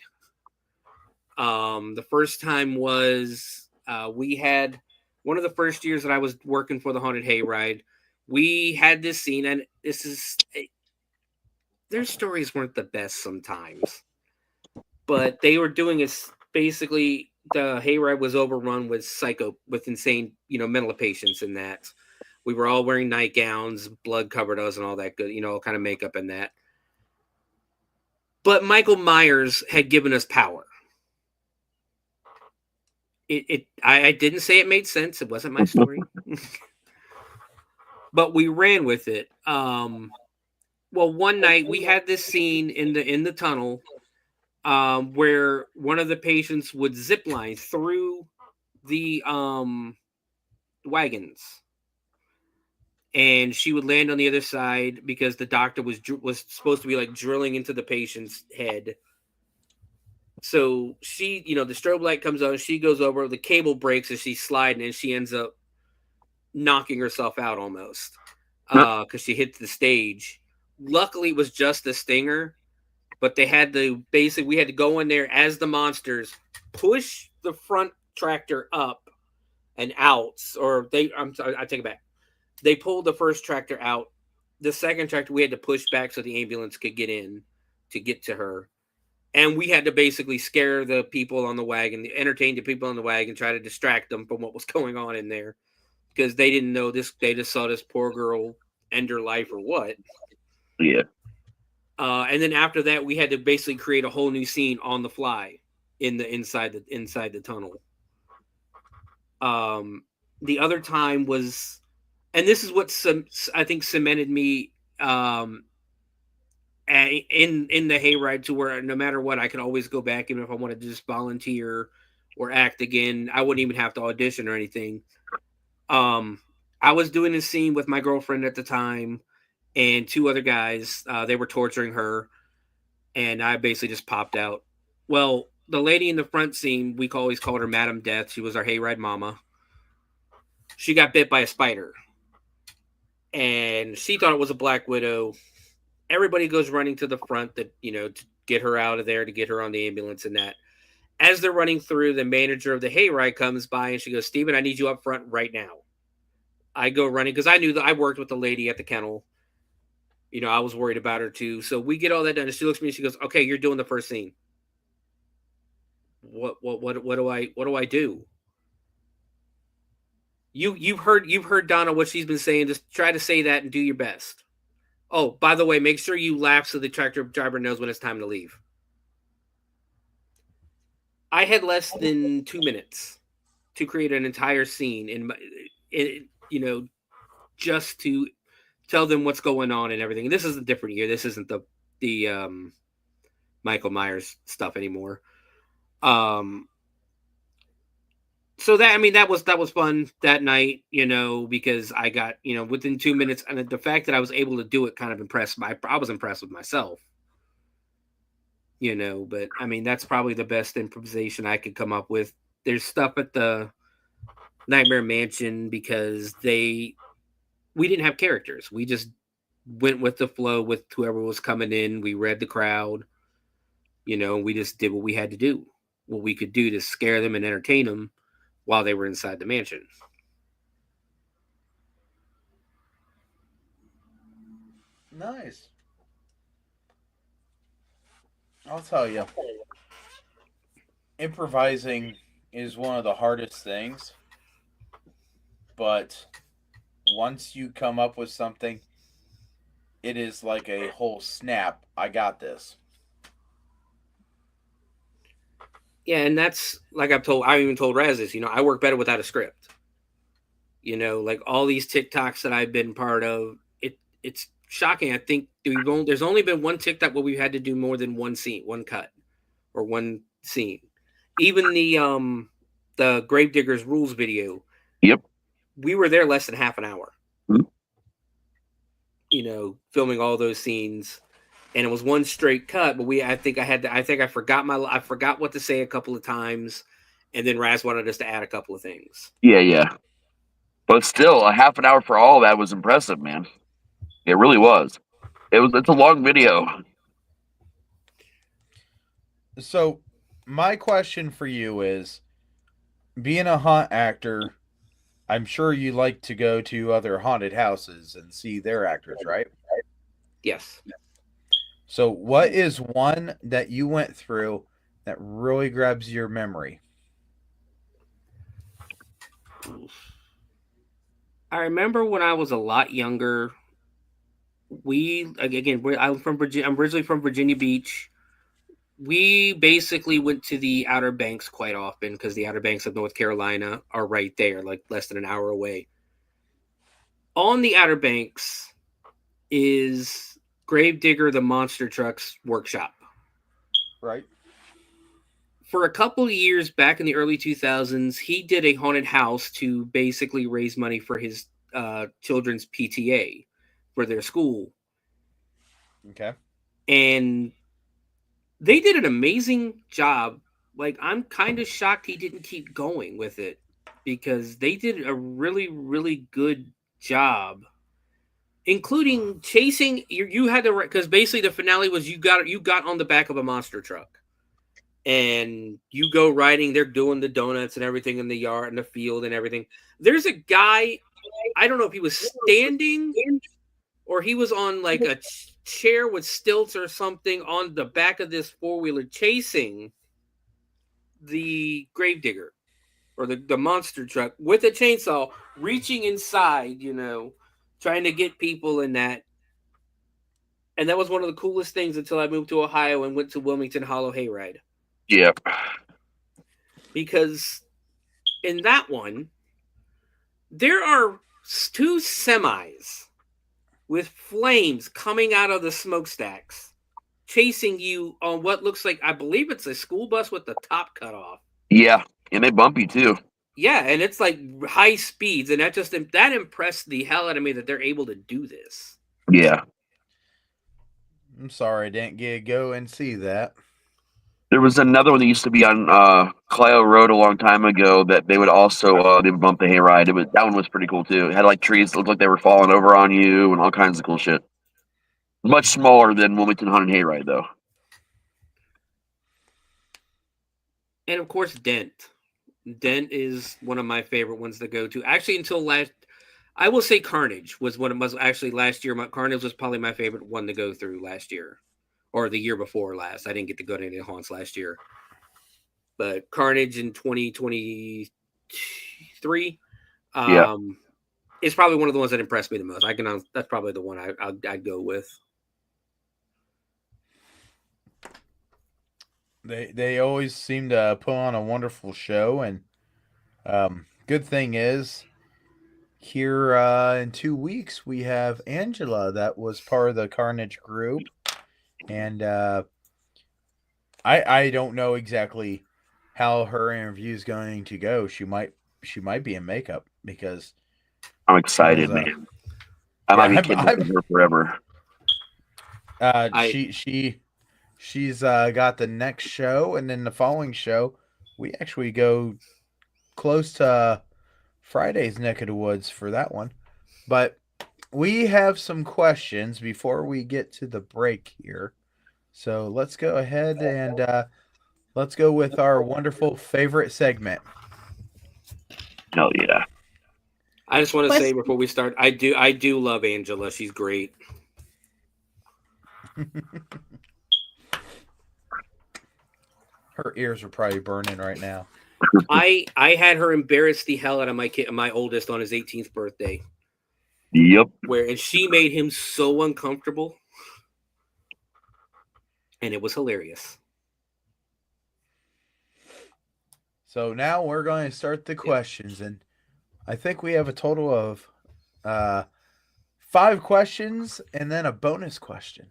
The first time was we had one of the first years that I was working for the Haunted Hayride. We had this scene, and this is their stories weren't the best sometimes, but they were doing it basically. The hayride was overrun with insane, mental patients, and that we were all wearing nightgowns, blood covered us, and all that good, all kind of makeup and that. But Michael Myers had given us power. I didn't say it made sense. It wasn't my story. But we ran with it. Well, one night we had this scene in the tunnel where one of the patients would zip line through the wagons, and she would land on the other side because the doctor was supposed to be like drilling into the patient's head. So she, the strobe light comes on, she goes over, the cable breaks as she's sliding, and she ends up knocking herself out almost because she hit the stage. Luckily, it was just a stinger, but we had to go in there as the monsters, push the front tractor up and out, I'm sorry, I take it back. They pulled the first tractor out. The second tractor we had to push back so the ambulance could get in to get to her. And we had to basically scare the people on the wagon, entertain the people on the wagon, try to distract them from what was going on in there. Because they didn't know this. They just saw this poor girl end her life or what. Yeah. And then after that, we had to basically create a whole new scene on the fly inside the tunnel. The other time was, and this is what I think cemented me in the hayride, to where no matter what, I could always go back, even if I wanted to just volunteer or act again. I wouldn't even have to audition or anything. I was doing a scene with my girlfriend at the time and two other guys. They were torturing her, and I basically just popped out. Well, the lady in the front scene, we always called her Madam Death. She was our hayride mama. She got bit by a spider, and she thought it was a black widow. Everybody goes running to the front to get her out of there, to get her on the ambulance and that. As they're running through, the manager of the hayride comes by and she goes, "Stephen, I need you up front right now." I go running because I knew that I worked with the lady at the kennel. I was worried about her too. So we get all that done. And she looks at me and she goes, "Okay, you're doing the first scene. What do I do?" You've heard Donna, what she's been saying. Just try to say that and do your best. Oh, by the way, make sure you laugh so the tractor driver knows when it's time to leave. I had less than 2 minutes to create an entire scene just to tell them what's going on and everything. And this is a different year. This isn't the Michael Myers stuff anymore. So that was fun that night, because I got, within 2 minutes, and the fact that I was able to do it kind of I was impressed with myself, but that's probably the best improvisation I could come up with. There's stuff at the Nightmare Mansion because we didn't have characters. We just went with the flow with whoever was coming in. We read the crowd, we just did what we had to do, what we could do to scare them and entertain them while they were inside the mansion. Nice. I'll tell you, improvising is one of the hardest things, but once you come up with something, it is like a whole snap. I got this. Yeah, and that's like I even told Raz this, I work better without a script. Like all these TikToks that I've been part of, it's shocking. I think there's only been one TikTok where we've had to do more than one scene, one cut, or one scene. Even the Gravediggers Rules video. Yep. We were there less than half an hour. Mm-hmm. Filming all those scenes. And it was one straight cut, but I forgot what to say a couple of times, and then Raz wanted us to add a couple of things. Yeah. But still, a half an hour for all that was impressive, man. It really was. It's a long video. So, my question for you is, being a haunt actor, I'm sure you like to go to other haunted houses and see their actors, right? Yes. So, what is one that you went through that really grabs your memory? I remember when I was a lot younger. I'm from Virginia. I'm originally from Virginia Beach. We basically went to the Outer Banks quite often because the Outer Banks of North Carolina are right there, like less than an hour away. On the Outer Banks is Gravedigger the Monster Truck's workshop. Right. For a couple of years back in the early 2000s, he did a haunted house to basically raise money for his children's PTA for their school. Okay. And they did an amazing job. Like, I'm kind of shocked he didn't keep going with it because they did a really, really good job, including chasing. You had to, because basically the finale was you got on the back of a monster truck and you go riding. They're doing the donuts and everything in the yard and the field and everything. There's a guy, I don't know if he was standing or he was on like a chair with stilts or something on the back of this four-wheeler chasing the gravedigger or the monster truck with a chainsaw, reaching inside, trying to get people in that. And that was one of the coolest things until I moved to Ohio and went to Wilmington Hollow Hayride. Yep. Because in that one, there are two semis with flames coming out of the smokestacks, chasing you on what looks like, I believe it's a school bus with the top cut off. Yeah, and they bump you too. Yeah, and it's like high speeds, and that impressed the hell out of me that they're able to do this. Yeah. I'm sorry I didn't get to go and see that. There was another one that used to be on Clio Road a long time ago that they would also they would bump the hayride. That one was pretty cool too. It had like trees that looked like they were falling over on you and all kinds of cool shit. Much smaller than Wilmington Haunted Hayride though. And of course, Dent. Dent is one of my favorite ones to go to. Actually, I will say Carnage was one of was actually last year. Carnage was probably my favorite one to go through last year. Or the year before last. I didn't get to go to any haunts last year. But Carnage in 2023 is probably one of the ones that impressed me the most. That's probably the one I'd go with. They always seem to put on a wonderful show, and good thing is here in 2 weeks we have Angela that was part of the Carnage group. And I don't know exactly how her interview is going to go. She might be in makeup because I'm excited, man. I might be kidnapping her forever. She's got the next show, and then the following show we actually go close to Friday's neck of the woods for that one. But we have some questions before we get to the break here. So let's go ahead and let's go with our wonderful favorite segment. Hell yeah. I just want to say before we start, I do love Angela. She's great. Her ears are probably burning right now. I had her embarrass the hell out of my oldest on his 18th birthday. Yep. And she made him so uncomfortable. And it was hilarious. So now we're going to start the questions, and I think we have a total of 5 questions and then a bonus question.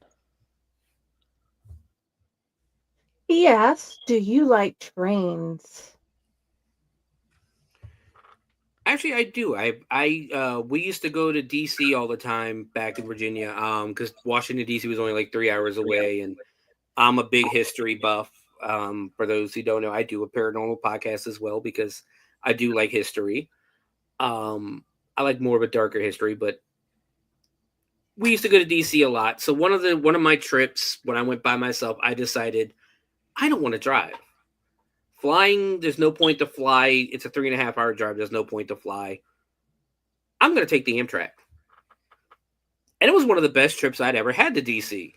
He asked, do you like trains? Actually, I do. We used to go to DC all the time back in Virginia, because Washington DC was only like 3 hours away, and I'm a big history buff. For those who don't know, I do a paranormal podcast as well because I do like history. I like more of a darker history, but we used to go to DC a lot. So one of my trips when I went by myself, I decided I don't want to drive. Flying, there's no point to fly. It's a 3.5-hour drive. There's no point to fly. I'm going to take the Amtrak. And it was one of the best trips I'd ever had to DC.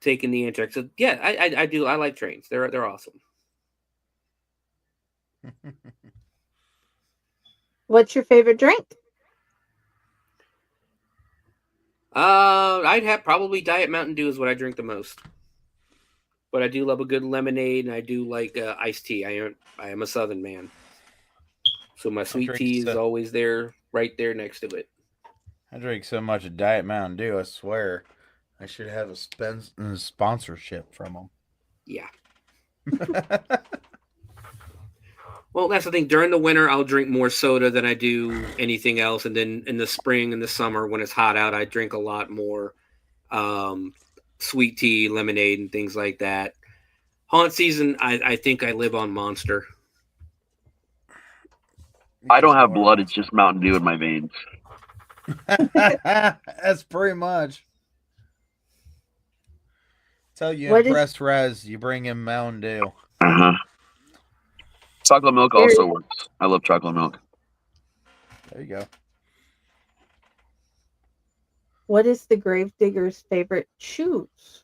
Taking the Amtrak. So yeah, I do. I like trains. They're awesome. What's your favorite drink? I'd have probably Diet Mountain Dew is what I drink the most. But I do love a good lemonade, and I do like iced tea. I am a Southern man, so my sweet tea is always there, right there next to it. I drink so much of Diet Mountain Dew, I swear I should have a sponsorship from them. Yeah. Well, that's the thing. During the winter, I'll drink more soda than I do anything else, and then in the spring and the summer, when it's hot out, I drink a lot more sweet tea, lemonade, and things like that. Haunt season, I think I live on Monster. I don't have blood. It's just Mountain Dew in my veins. That's pretty much. Tell you impressed Res, you bring him Mountain Dew. Uh-huh. Chocolate milk also works. I love chocolate milk. There you go. What is the Gravedigger's favorite shoes?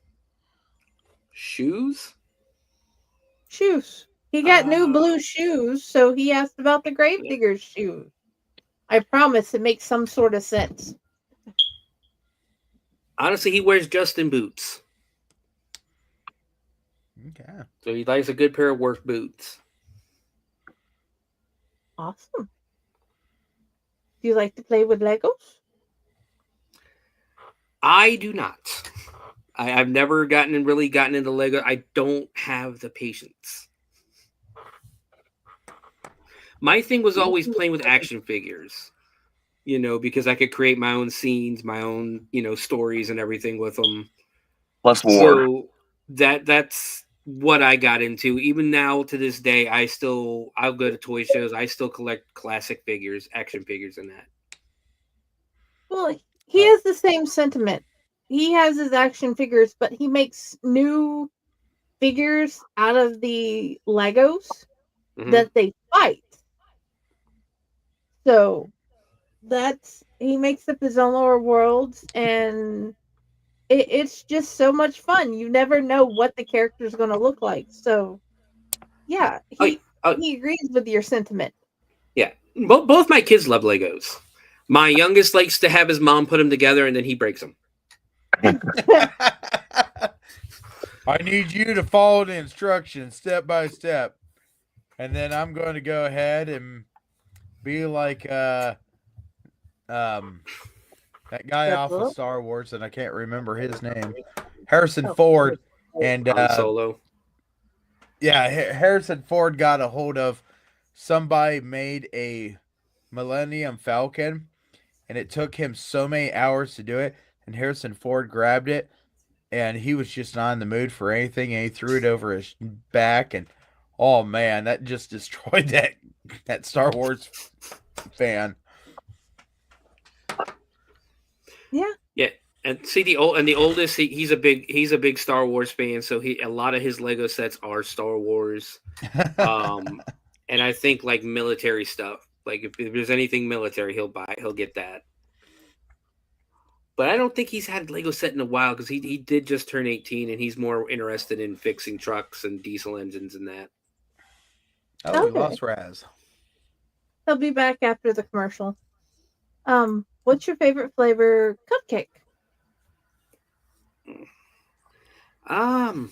Shoes? Shoes. He got new blue shoes, so he asked about the Gravedigger's shoes. I promise it makes some sort of sense. Honestly, he wears Justin boots. Okay. So he likes a good pair of work boots. Awesome. Do you like to play with Legos? I do not. I've never really gotten into Lego. I don't have the patience. My thing was always playing with action figures, because I could create my own scenes, my own, stories and everything with them. Plus war. So that's what I got into. Even now to this day, I'll go to toy shows. I still collect classic figures, action figures and that. Well, he has the same sentiment. He has his action figures, but he makes new figures out of the Legos that they fight. So he makes up his own little worlds, and it's just so much fun. You never know what the character's going to look like. So, yeah, he agrees with your sentiment. Yeah, both my kids love Legos. My youngest likes to have his mom put them together, and then he breaks them. I need you to follow the instructions step by step, and then I'm going to go ahead and be like that guy off of Star Wars, and I can't remember his name. Harrison Ford and Solo. Yeah, Harrison Ford got a hold of somebody made a Millennium Falcon, and it took him so many hours to do it. And Harrison Ford grabbed it, and he was just not in the mood for anything, and he threw it over his back. And oh man, that just destroyed that Star Wars fan. Yeah. Yeah. And see the oldest, he's a big Star Wars fan, so a lot of his Lego sets are Star Wars. And I think like military stuff. Like if there's anything military, he'll get that. But I don't think he's had a Lego set in a while because he did just turn 18, and he's more interested in fixing trucks and diesel engines and that. Oh, we lost Raz. He'll be back after the commercial. What's your favorite flavor cupcake? I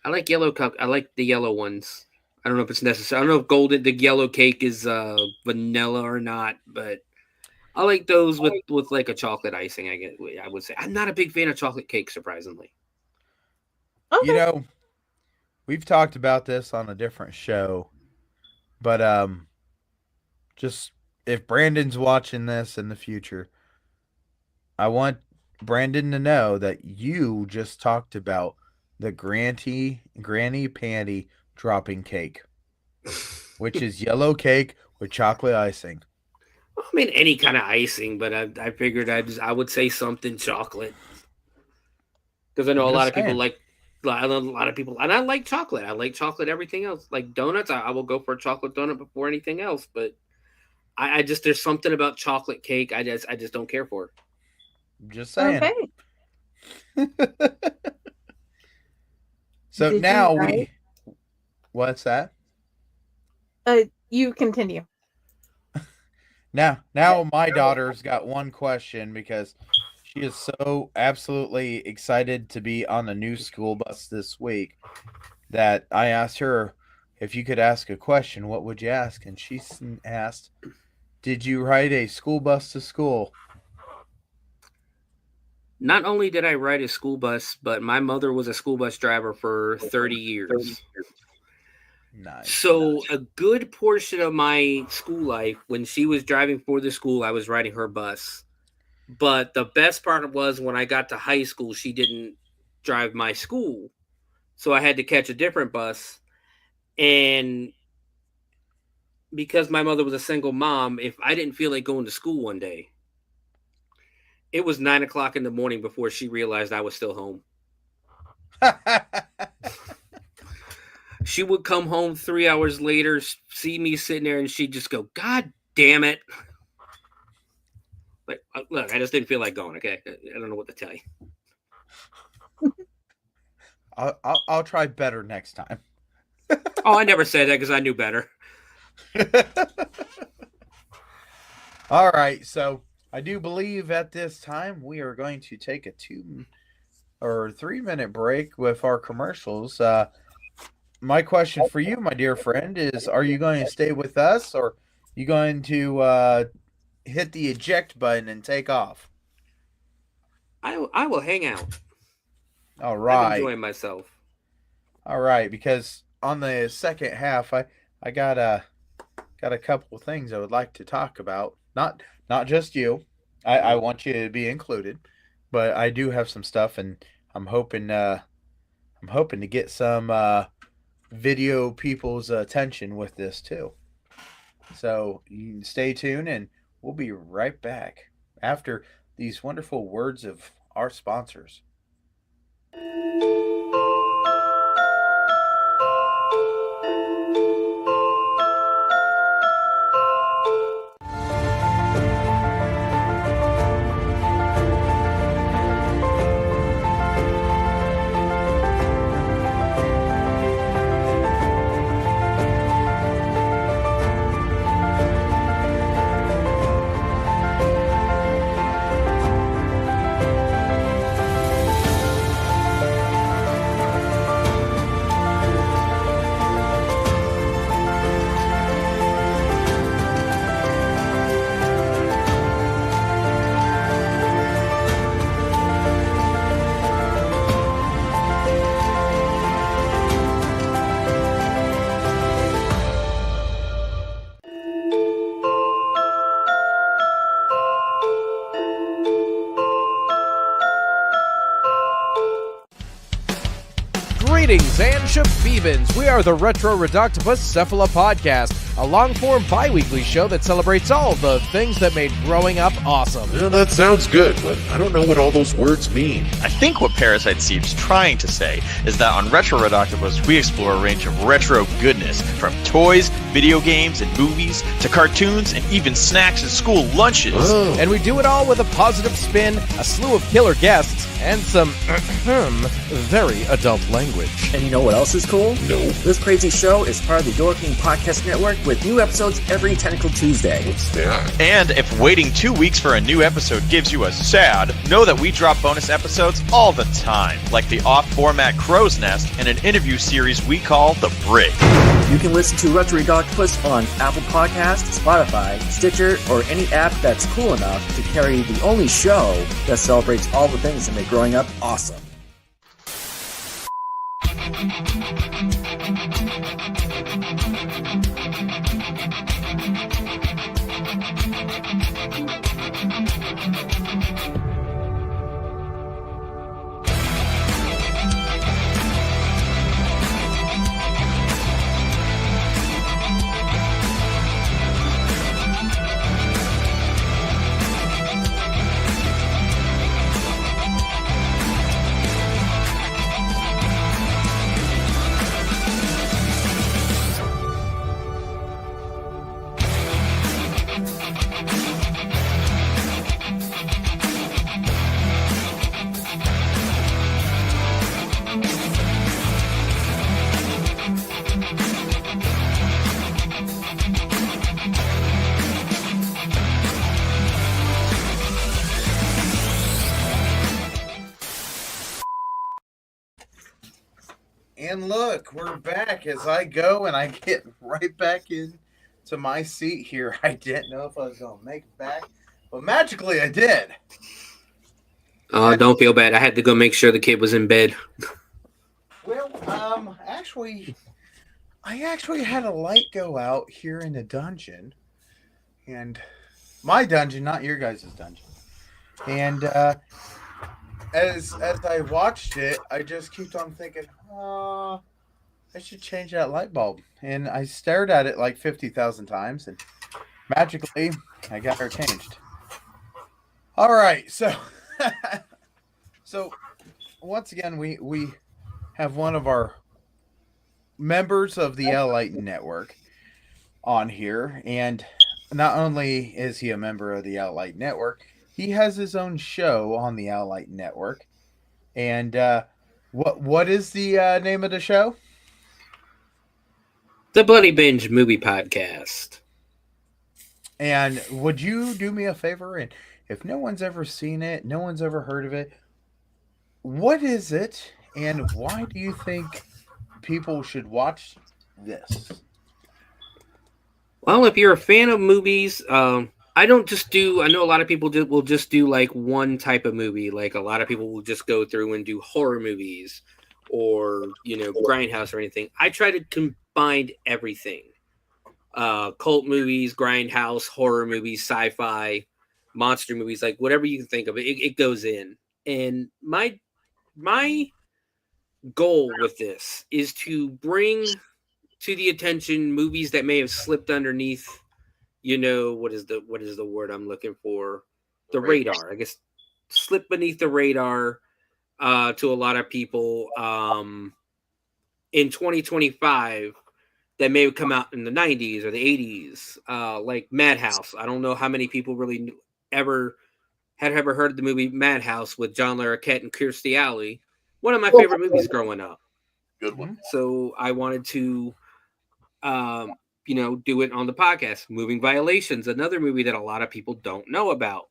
like yellow cup. I like the yellow ones. I don't know if it's necessary. I don't know if the yellow cake is vanilla or not, but I like those with like a chocolate icing. I would say I'm not a big fan of chocolate cake, surprisingly. Okay. We've talked about this on a different show, but just if Brandon's watching this in the future, I want Brandon to know that you just talked about the granny panty dropping cake, which is yellow cake with chocolate icing. I mean, any kind of icing, but I figured I would say something chocolate because I know a lot of people like a lot of people, and I like chocolate. I like chocolate. Everything else, like donuts, I will go for a chocolate donut before anything else. But I just there's something about chocolate cake I just don't care for. Just saying. Okay. So Did now you write? what's that? You continue. Now my daughter's got one question because she is so absolutely excited to be on the new school bus this week that I asked her, if you could ask a question, what would you ask? And she asked, did you ride a school bus to school? Not only did I ride a school bus, but my mother was a school bus driver for 30 years. Nice. So a good portion of my school life, when she was driving for the school, I was riding her bus. But the best part was when I got to high school, she didn't drive my school. So I had to catch a different bus. And because my mother was a single mom, if I didn't feel like going to school one day, it was 9 o'clock in the morning before she realized I was still home. She would come home 3 hours later, see me sitting there, and she'd just go, God damn it. Like, look, I just didn't feel like going, okay? I don't know what to tell you. I'll try better next time. Oh, I never said that because I knew better. All right, so I do believe at this time we are going to take a 2 or 3 minute break with our commercials. My question for you, my dear friend, is: are you going to stay with us, or are you going to hit the eject button and take off? I will hang out. All right. I'm enjoying myself. All right, because on the second half, I got a couple of things I would like to talk about. Not just you. I want you to be included, but I do have some stuff, and I'm hoping to get some video people's attention with this too. So you can stay tuned, and we'll be right back after these wonderful words of our sponsors. Greetings and Shabibans. We are the Retro Reductibus Cephala Podcast, a long-form bi-weekly show that celebrates all the things that made growing up awesome. Well, that sounds good, but I don't know what all those words mean. I think what Parasite Steve's trying to say is that on Retro Reductibus, we explore a range of retro goodness, from toys, video games, and movies, to cartoons, and even snacks and school lunches. Oh. And we do it all with a positive spin, a slew of killer guests, and some very adult language. And you know what else is cool? No. This crazy show is part of the Door King Podcast Network with new episodes every Tentacle Tuesday. What's that? And if waiting 2 weeks for a new episode gives you a sad, know that we drop bonus episodes all the time, like the off-format Crow's Nest and an interview series we call The Brig. You can listen to Retro Reductibus on Apple Podcasts, Spotify, Stitcher, or any app that's cool enough to carry the only show that celebrates all the things that make growing up awesome. And look, we're back as I go and I get right back in to my seat here. I didn't know if I was going to make it back, but magically I did. Oh, don't feel bad. I had to go make sure the kid was in bed. Well, I actually had a light go out here in the dungeon, and my dungeon, not your guys' dungeon. And as I watched it, I just kept on thinking, I should change that light bulb. And I stared at it like 50,000 times, and magically, I got her changed. All right, so so once again, we have one of our members of the Light Network on here, and not only is he a member of the Light Network, he has his own show on the Light Network. And what is the name of the show? The Bloody Binge Movie Podcast. And would you do me a favor? And if no one's ever seen it, no one's ever heard of it, what is it, and why do you think people should watch this? Well, if you're a fan of movies, I don't just do. I know a lot of people will just do like one type of movie. Like a lot of people will just go through and do horror movies, or Grindhouse or anything. I try to combine everything: cult movies, Grindhouse, horror movies, sci-fi, monster movies, like whatever you can think of. It goes in. And my goal with this is to bring to the attention movies that may have slipped underneath, what is the word I'm looking for? The radar, I guess, slip beneath the radar to a lot of people in 2025 that may have come out in the 90s or the 80s, like Madhouse. I don't know how many people really ever heard of the movie Madhouse with John Larroquette and Kirstie Alley. One of my favorite movies growing up. Good one. So I wanted to, do it on the podcast. Moving Violations, another movie that a lot of people don't know about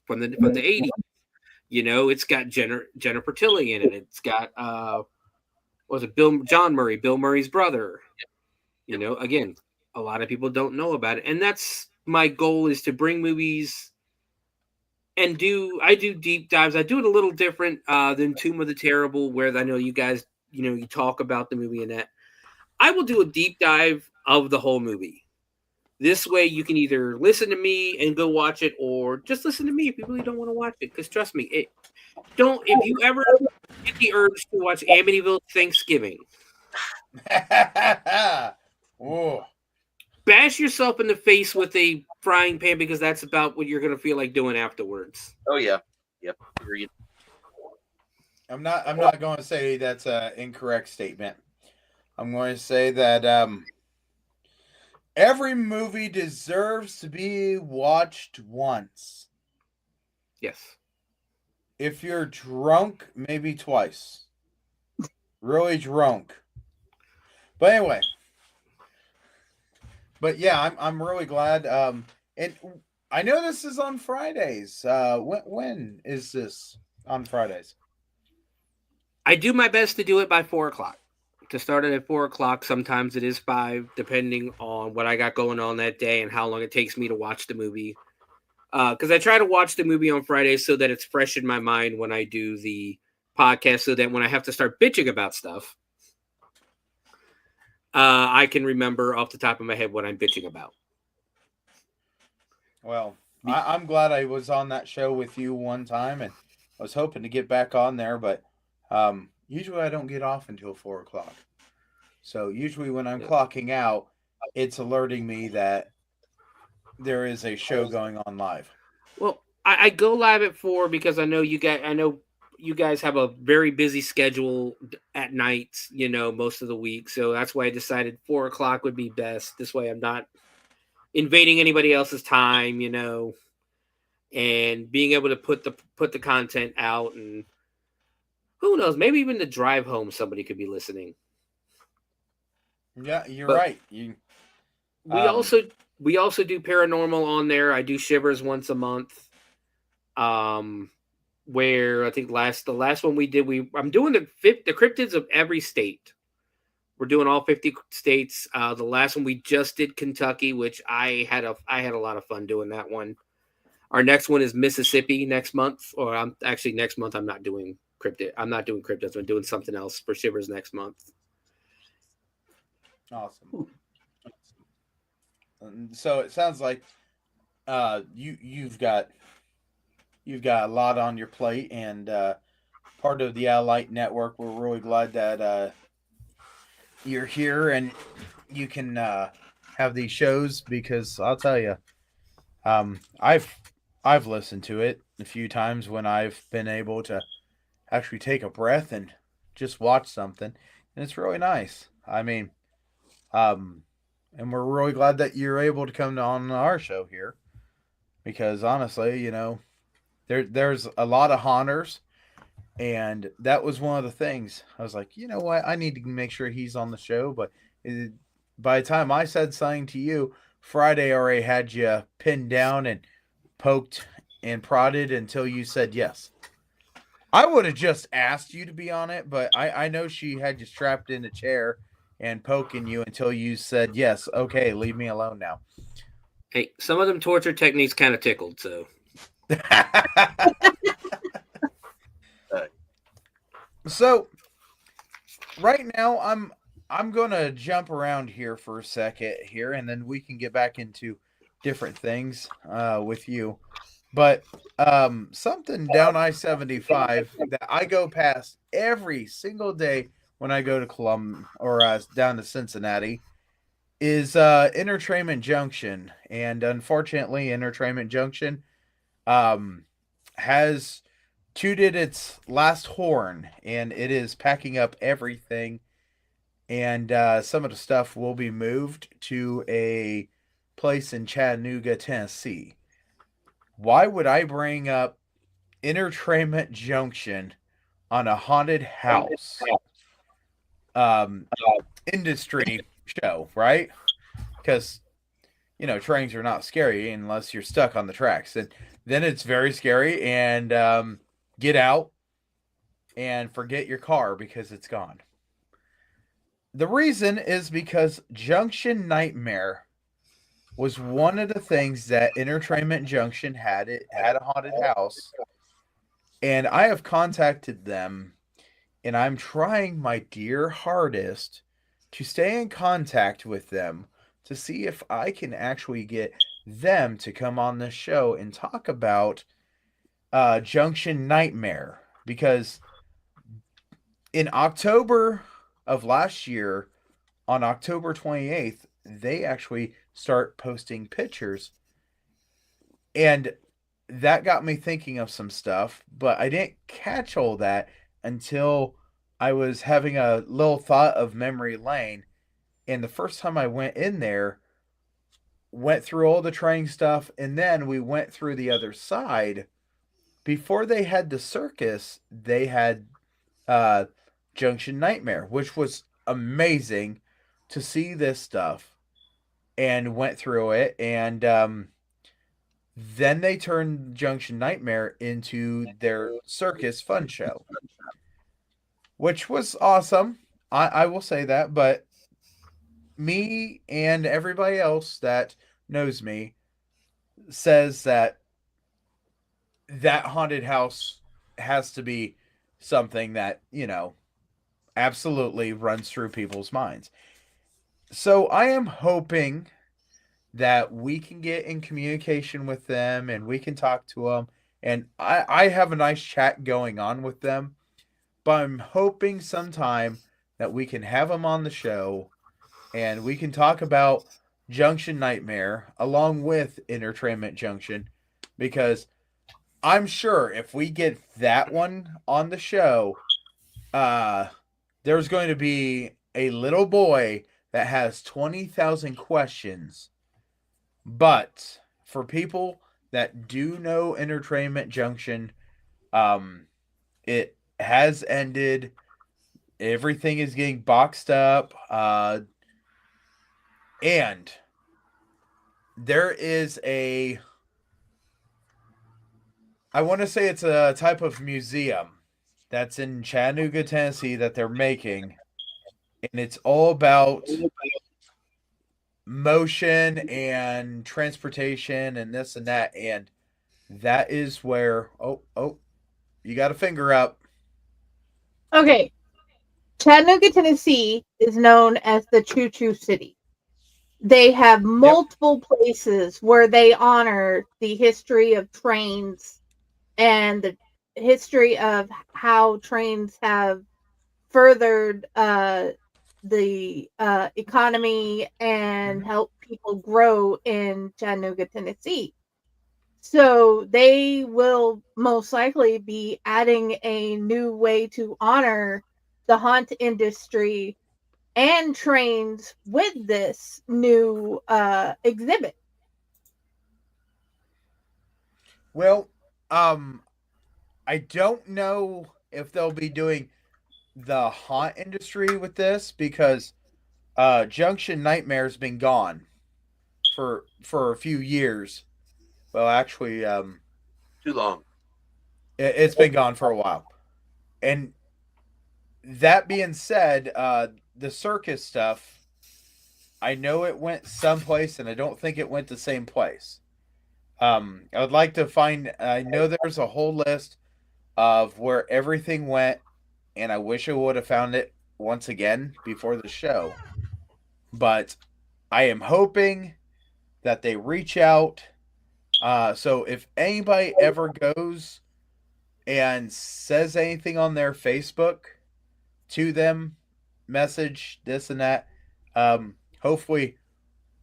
from the 80s. It's got Jennifer Tilly in it. It's got Bill Murray's brother. Again, a lot of people don't know about it, and that's my goal, is to bring movies and I do deep dives. I do it a little different than Tomb of the Terrible, where I know you guys, you talk about the movie and that. I will do a deep dive of the whole movie. This way you can either listen to me and go watch it, or just listen to me if you really don't want to watch it. Because trust me, if you ever get the urge to watch Amityville Thanksgiving, Oh, bash yourself in the face with a frying pan, because that's about what you're going to feel like doing afterwards. Oh yeah. Yep. Agreed. I'm not going to say that's an incorrect statement. I'm going to say that every movie deserves to be watched once. Yes. If you're drunk, maybe twice. Really drunk. But anyway. But yeah, I'm really glad. And I know this is on Fridays. When is this on Fridays? I do my best to do it by 4:00. To start it at 4:00. Sometimes it is 5, depending on what I got going on that day and how long it takes me to watch the movie. Because I try to watch the movie on Friday so that it's fresh in my mind when I do the podcast, so that when I have to start bitching about stuff, I can remember off the top of my head what I'm bitching about. Well, I'm glad I was on that show with you one time, and I was hoping to get back on there, but usually I don't get off until 4:00. So usually when I'm clocking out, it's alerting me that there is a show going on live. Well, I go live at 4 because I know you guys have a very busy schedule at night, most of the week. So that's why I decided 4:00 would be best. This way I'm not invading anybody else's time, and being able to put the content out, and who knows, maybe even the drive home somebody could be listening. Yeah, you're right. We also do paranormal on there. I do Shivers once a month. Where I think the last one we did, I'm doing the cryptids of every state. We're doing all 50 states. The last one we just did Kentucky, which I had a lot of fun doing that one. Our next one is Mississippi next month, or next month. I'm not doing cryptid. I'm not doing cryptids. I'm doing something else for Shivers next month. Awesome. So it sounds like you've got a lot on your plate, and part of the Allight Network. We're really glad that you're here and you can have these shows, because I'll tell you, I've listened to it a few times when I've been able to actually take a breath and just watch something, and it's really nice. I mean, and we're really glad that you're able to come on our show here, because honestly, there's a lot of haunters, and that was one of the things. I was like, you know what, I need to make sure he's on the show. But by the time I said something to you, Friday already had you pinned down and poked and prodded until you said yes. I would have just asked you to be on it, but I know she had you strapped in a chair and poking you until you said yes. Okay, leave me alone now. Hey, some of them torture techniques kind of tickled, so. So right now I'm gonna jump around here for a second here, and then we can get back into different things with you. But something down I-75 that I go past every single day when I go to Columbus or down to Cincinnati is Entertainment Junction. And unfortunately, Entertainment Junction has tooted its last horn, and it is packing up everything. And some of the stuff will be moved to a place in Chattanooga, Tennessee. Why would I bring up Entertainment Junction on a haunted house industry show, right? Because, trains are not scary unless you're stuck on the tracks. And then it's very scary, and get out and forget your car because it's gone. The reason is because Junction Nightmare was one of the things that Entertainment Junction had. It had a haunted house, and I have contacted them, and I'm trying my dear hardest to stay in contact with them to see if I can actually get them to come on this show and talk about Junction Nightmare, because in October of last year, on October 28th, they actually start posting pictures, and that got me thinking of some stuff, but I didn't catch all that until I was having a little thought of memory lane. And the first time I went in there, went through all the training stuff, and then we went through the other side. Before they had the circus, they had Junction Nightmare, which was amazing to see this stuff, and went through it. And then they turned Junction Nightmare into their circus fun show, which was awesome. I will say that, but me and everybody else that knows me says that haunted house has to be something that, absolutely runs through people's minds. So I am hoping that we can get in communication with them and we can talk to them. And I have a nice chat going on with them, but I'm hoping sometime that we can have them on the show and we can talk about Junction Nightmare along with Entertainment Junction, because I'm sure if we get that one on the show, there's going to be a little boy that has 20,000 questions. But for people that do know Entertainment Junction, it has ended. Everything is getting boxed up. And there is I want to say it's a type of museum that's in Chattanooga, Tennessee that they're making. and it's all about motion and transportation and this and that. And that is where, you got a finger up. Okay. Chattanooga, Tennessee is known as the Choo Choo City. They have multiple places where they honor the history of trains and the history of how trains have furthered the economy and helped people grow in Chattanooga, Tennessee. So they will most likely be adding a new way to honor the haunt industry and trains with this new exhibit. Well, I don't know if they'll be doing the haunt industry with this because Junction Nightmare's been gone for a few years. Well, actually, Too long. it's been gone for a while. And that being said, the circus stuff, I know it went someplace, and I don't think it went the same place. I would like to find. I know there's a whole list of where everything went, and I wish I would have found it once again before the show. But I am hoping that they reach out. So if anybody ever goes and says anything on their Facebook to them, message this and that, hopefully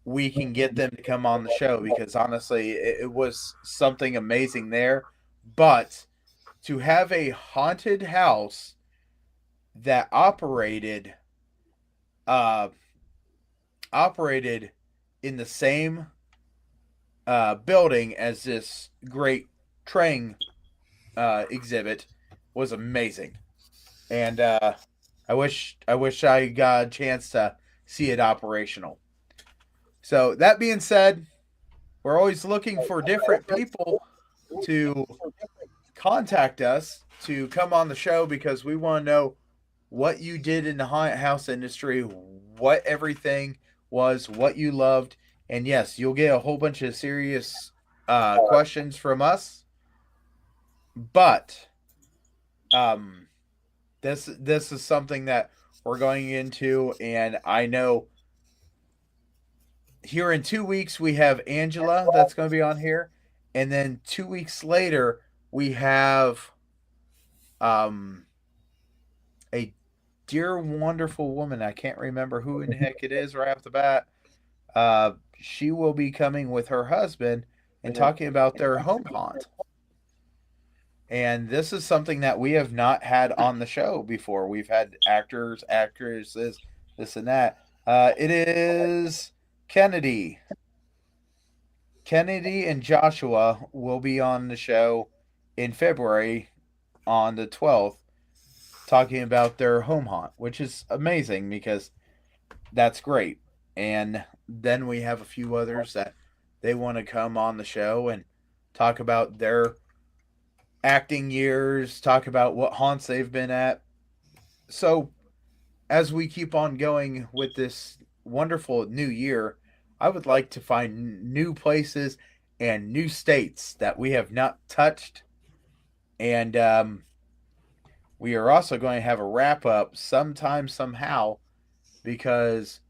we can get them to come on the show because honestly, it was something amazing there. But to have a haunted house that operated in the same building as this great train exhibit was amazing, and I wish I got a chance to see it operational. So that being said, we're always looking for different people to contact us to come on the show because we want to know what you did in the haunted house industry, what everything was, what you loved, and yes, you'll get a whole bunch of serious questions from us. But this is something that we're going into, and I know here in 2 weeks we have Angela that's going to be on here, and then 2 weeks later we have a dear wonderful woman. I can't remember who in the heck it is right off the bat. She will be coming with her husband and talking about their home haunt. And this is something that we have not had on the show before. We've had actors, actresses, this and that. It is Kennedy. Kennedy and Joshua will be on the show in February on the 12th talking about their home haunt, which is amazing because that's great. And then we have a few others that they want to come on the show and talk about their acting years, talk about what haunts they've been at. So, as we keep on going with this wonderful new year, I would like to find new places and new states that we have not touched. And we are also going to have a wrap up sometime, somehow, because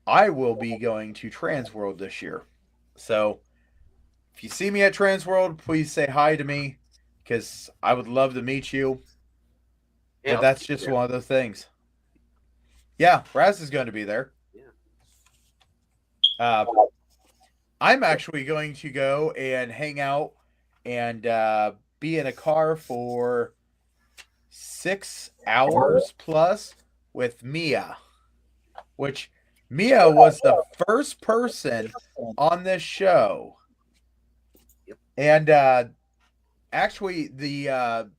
I will be going to Transworld this year. So, if you see me at Transworld, please say hi to me because I would love to meet you. Yeah, but that's just one of those things. Yeah, Raz is going to be there. I'm actually going to go and hang out and be in a car for 6 hours plus with Mia, which Mia was the first person on this show. And actually, the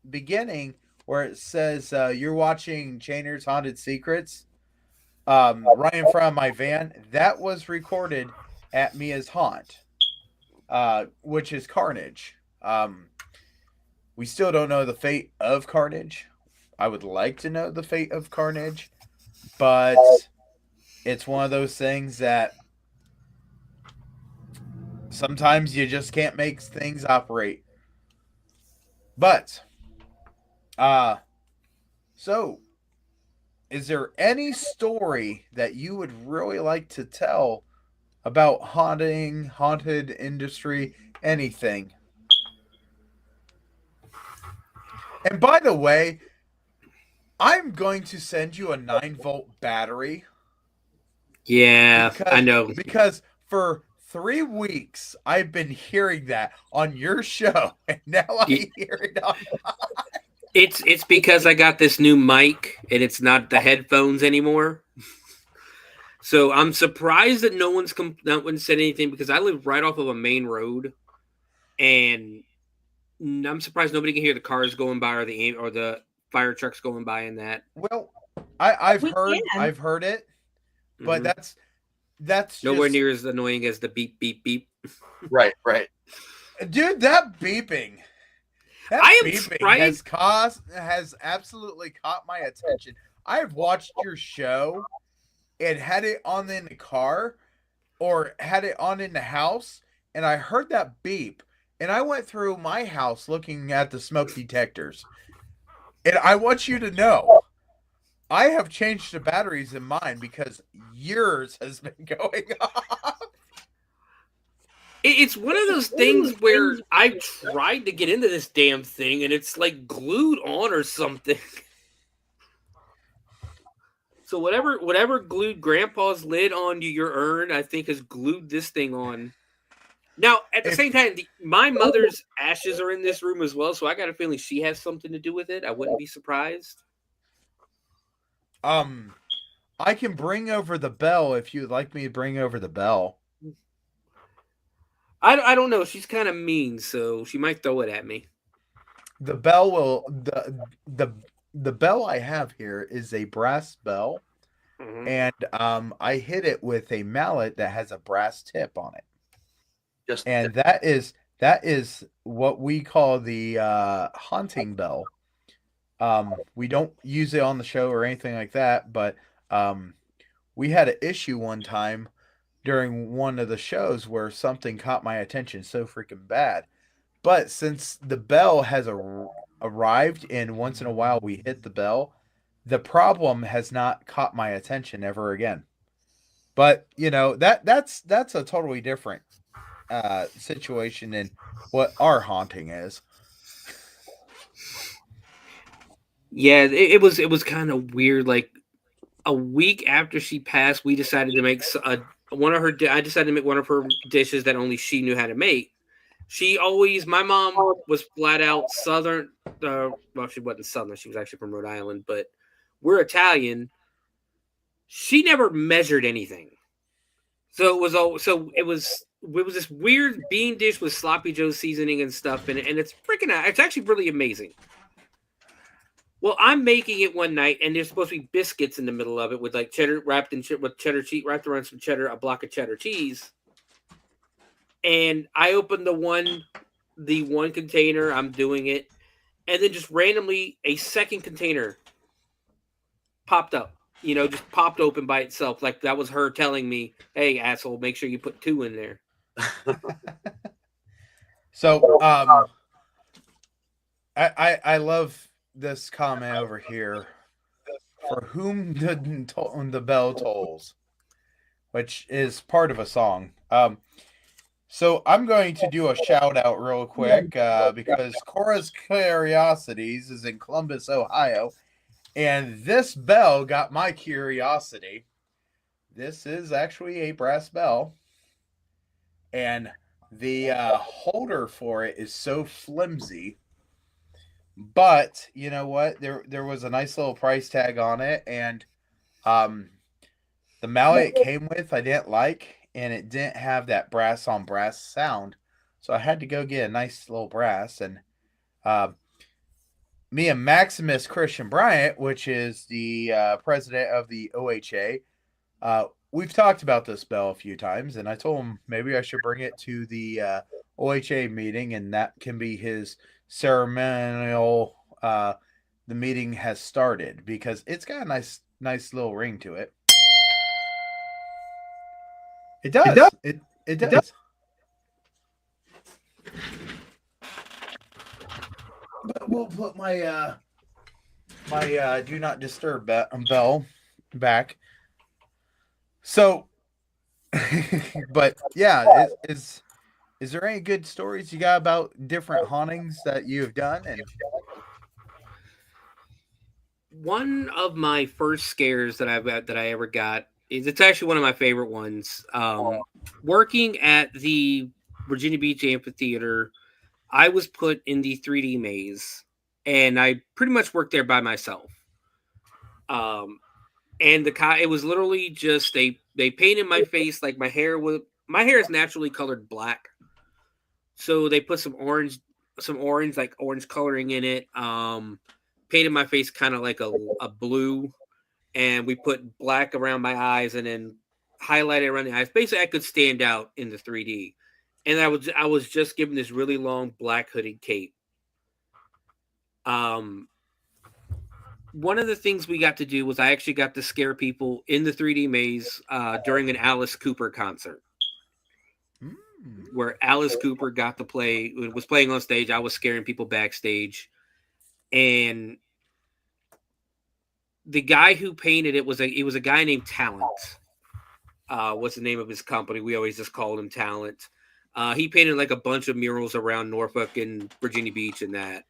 beginning where it says you're watching Chainer's Haunted Secrets, right in front of my van, that was recorded at Mia's haunt, which is Carnage. We still don't know the fate of Carnage. I would like to know the fate of Carnage, but it's one of those things that sometimes you just can't make things operate. But, so is there any story that you would really like to tell about haunted industry, anything? And by the way, I'm going to send you a 9-volt battery. Yeah, I know. Because for 3 weeks, I've been hearing that on your show, and now I hear it on mine. It's because I got this new mic, and it's not the headphones anymore. So I'm surprised that no one's said anything, because I live right off of a main road, and I'm surprised nobody can hear the cars going by or the fire trucks going by in that. Well, I've heard it, but that's nowhere just near as annoying as the beep beep beep. Right. Dude, that beeping. Has absolutely caught my attention. I've watched your show and had it on in the car or had it on in the house, and I heard that beep, and I went through my house looking at the smoke detectors. And I want you to know, I have changed the batteries in mine because yours has been going off. It's one of those things where I tried to get into this damn thing, and it's like glued on or something. So whatever glued Grandpa's lid onto your urn, I think has glued this thing on. Now, at the same time, my mother's ashes are in this room as well, so I got a feeling she has something to do with it. I wouldn't be surprised. I can bring over the bell if you'd like me to bring over the bell. I don't know. She's kind of mean, so she might throw it at me. The bell will the bell I have here is a brass bell, and I hit it with a mallet that has a brass tip on it. That is what we call the haunting bell. We don't use it on the show or anything like that, but we had an issue one time during one of the shows where something caught my attention so freaking bad. But since the bell has arrived and once in a while we hit the bell, the problem has not caught my attention ever again. But that's a totally different situation than what our haunting is. Yeah, it was kind of weird. Like a week after she passed, we decided to make I decided to make one of her dishes that only she knew how to make. My mom was flat out Southern. Well, she wasn't Southern. She was actually from Rhode Island, but we're Italian. She never measured anything. So it was this weird bean dish with sloppy Joe seasoning and stuff in it, and it's actually really amazing. Well, I'm making it one night, and there's supposed to be biscuits in the middle of it with like cheddar wrapped with cheddar cheese, wrapped around some cheddar, a block of cheddar cheese. And I opened the one container. I'm doing it, and then just randomly a second container popped up. Just popped open by itself, like that was her telling me, "Hey, asshole, make sure you put 2 in there." So, I love this comment over here. For whom the bell tolls, which is part of a song. So I'm going to do a shout out real quick because Cora's Curiosities is in Columbus, Ohio, and this bell got my curiosity. This is actually a brass bell, and the holder for it is so flimsy. But you know what? There was a nice little price tag on it, and the mallet it came with I didn't like, and it didn't have that brass on brass sound, so I had to go get a nice little brass. And me and Maximus Christian Bryant, which is the president of the OHA, we've talked about this bell a few times, and I told him maybe I should bring it to the OHA meeting, and that can be his ceremonial the meeting has started, because it's got a nice nice little ring to it. It does. It does. But we'll put my do not disturb bell back. So, but yeah, is there any good stories you got about different hauntings that you have done? And one of my first scares that I ever got is, it's actually one of my favorite ones. Working at the Virginia Beach Amphitheater, I was put in the 3D maze, and I pretty much worked there by myself. And it was literally just they painted my face, like my hair is naturally colored black, so they put some orange like orange coloring in it. Painted my face kind of like a blue, and we put black around my eyes and then highlighted around the eyes. Basically, I could stand out in the 3D. And I was just given this really long black hooded cape. One of the things we got to do was I actually got to scare people in the 3D maze during an Alice Cooper concert, where Alice Cooper was playing on stage. I was scaring people backstage, and the guy who painted it was a guy named Talent. What's the name of his company? We always just called him Talent. He painted like a bunch of murals around Norfolk and Virginia Beach and that.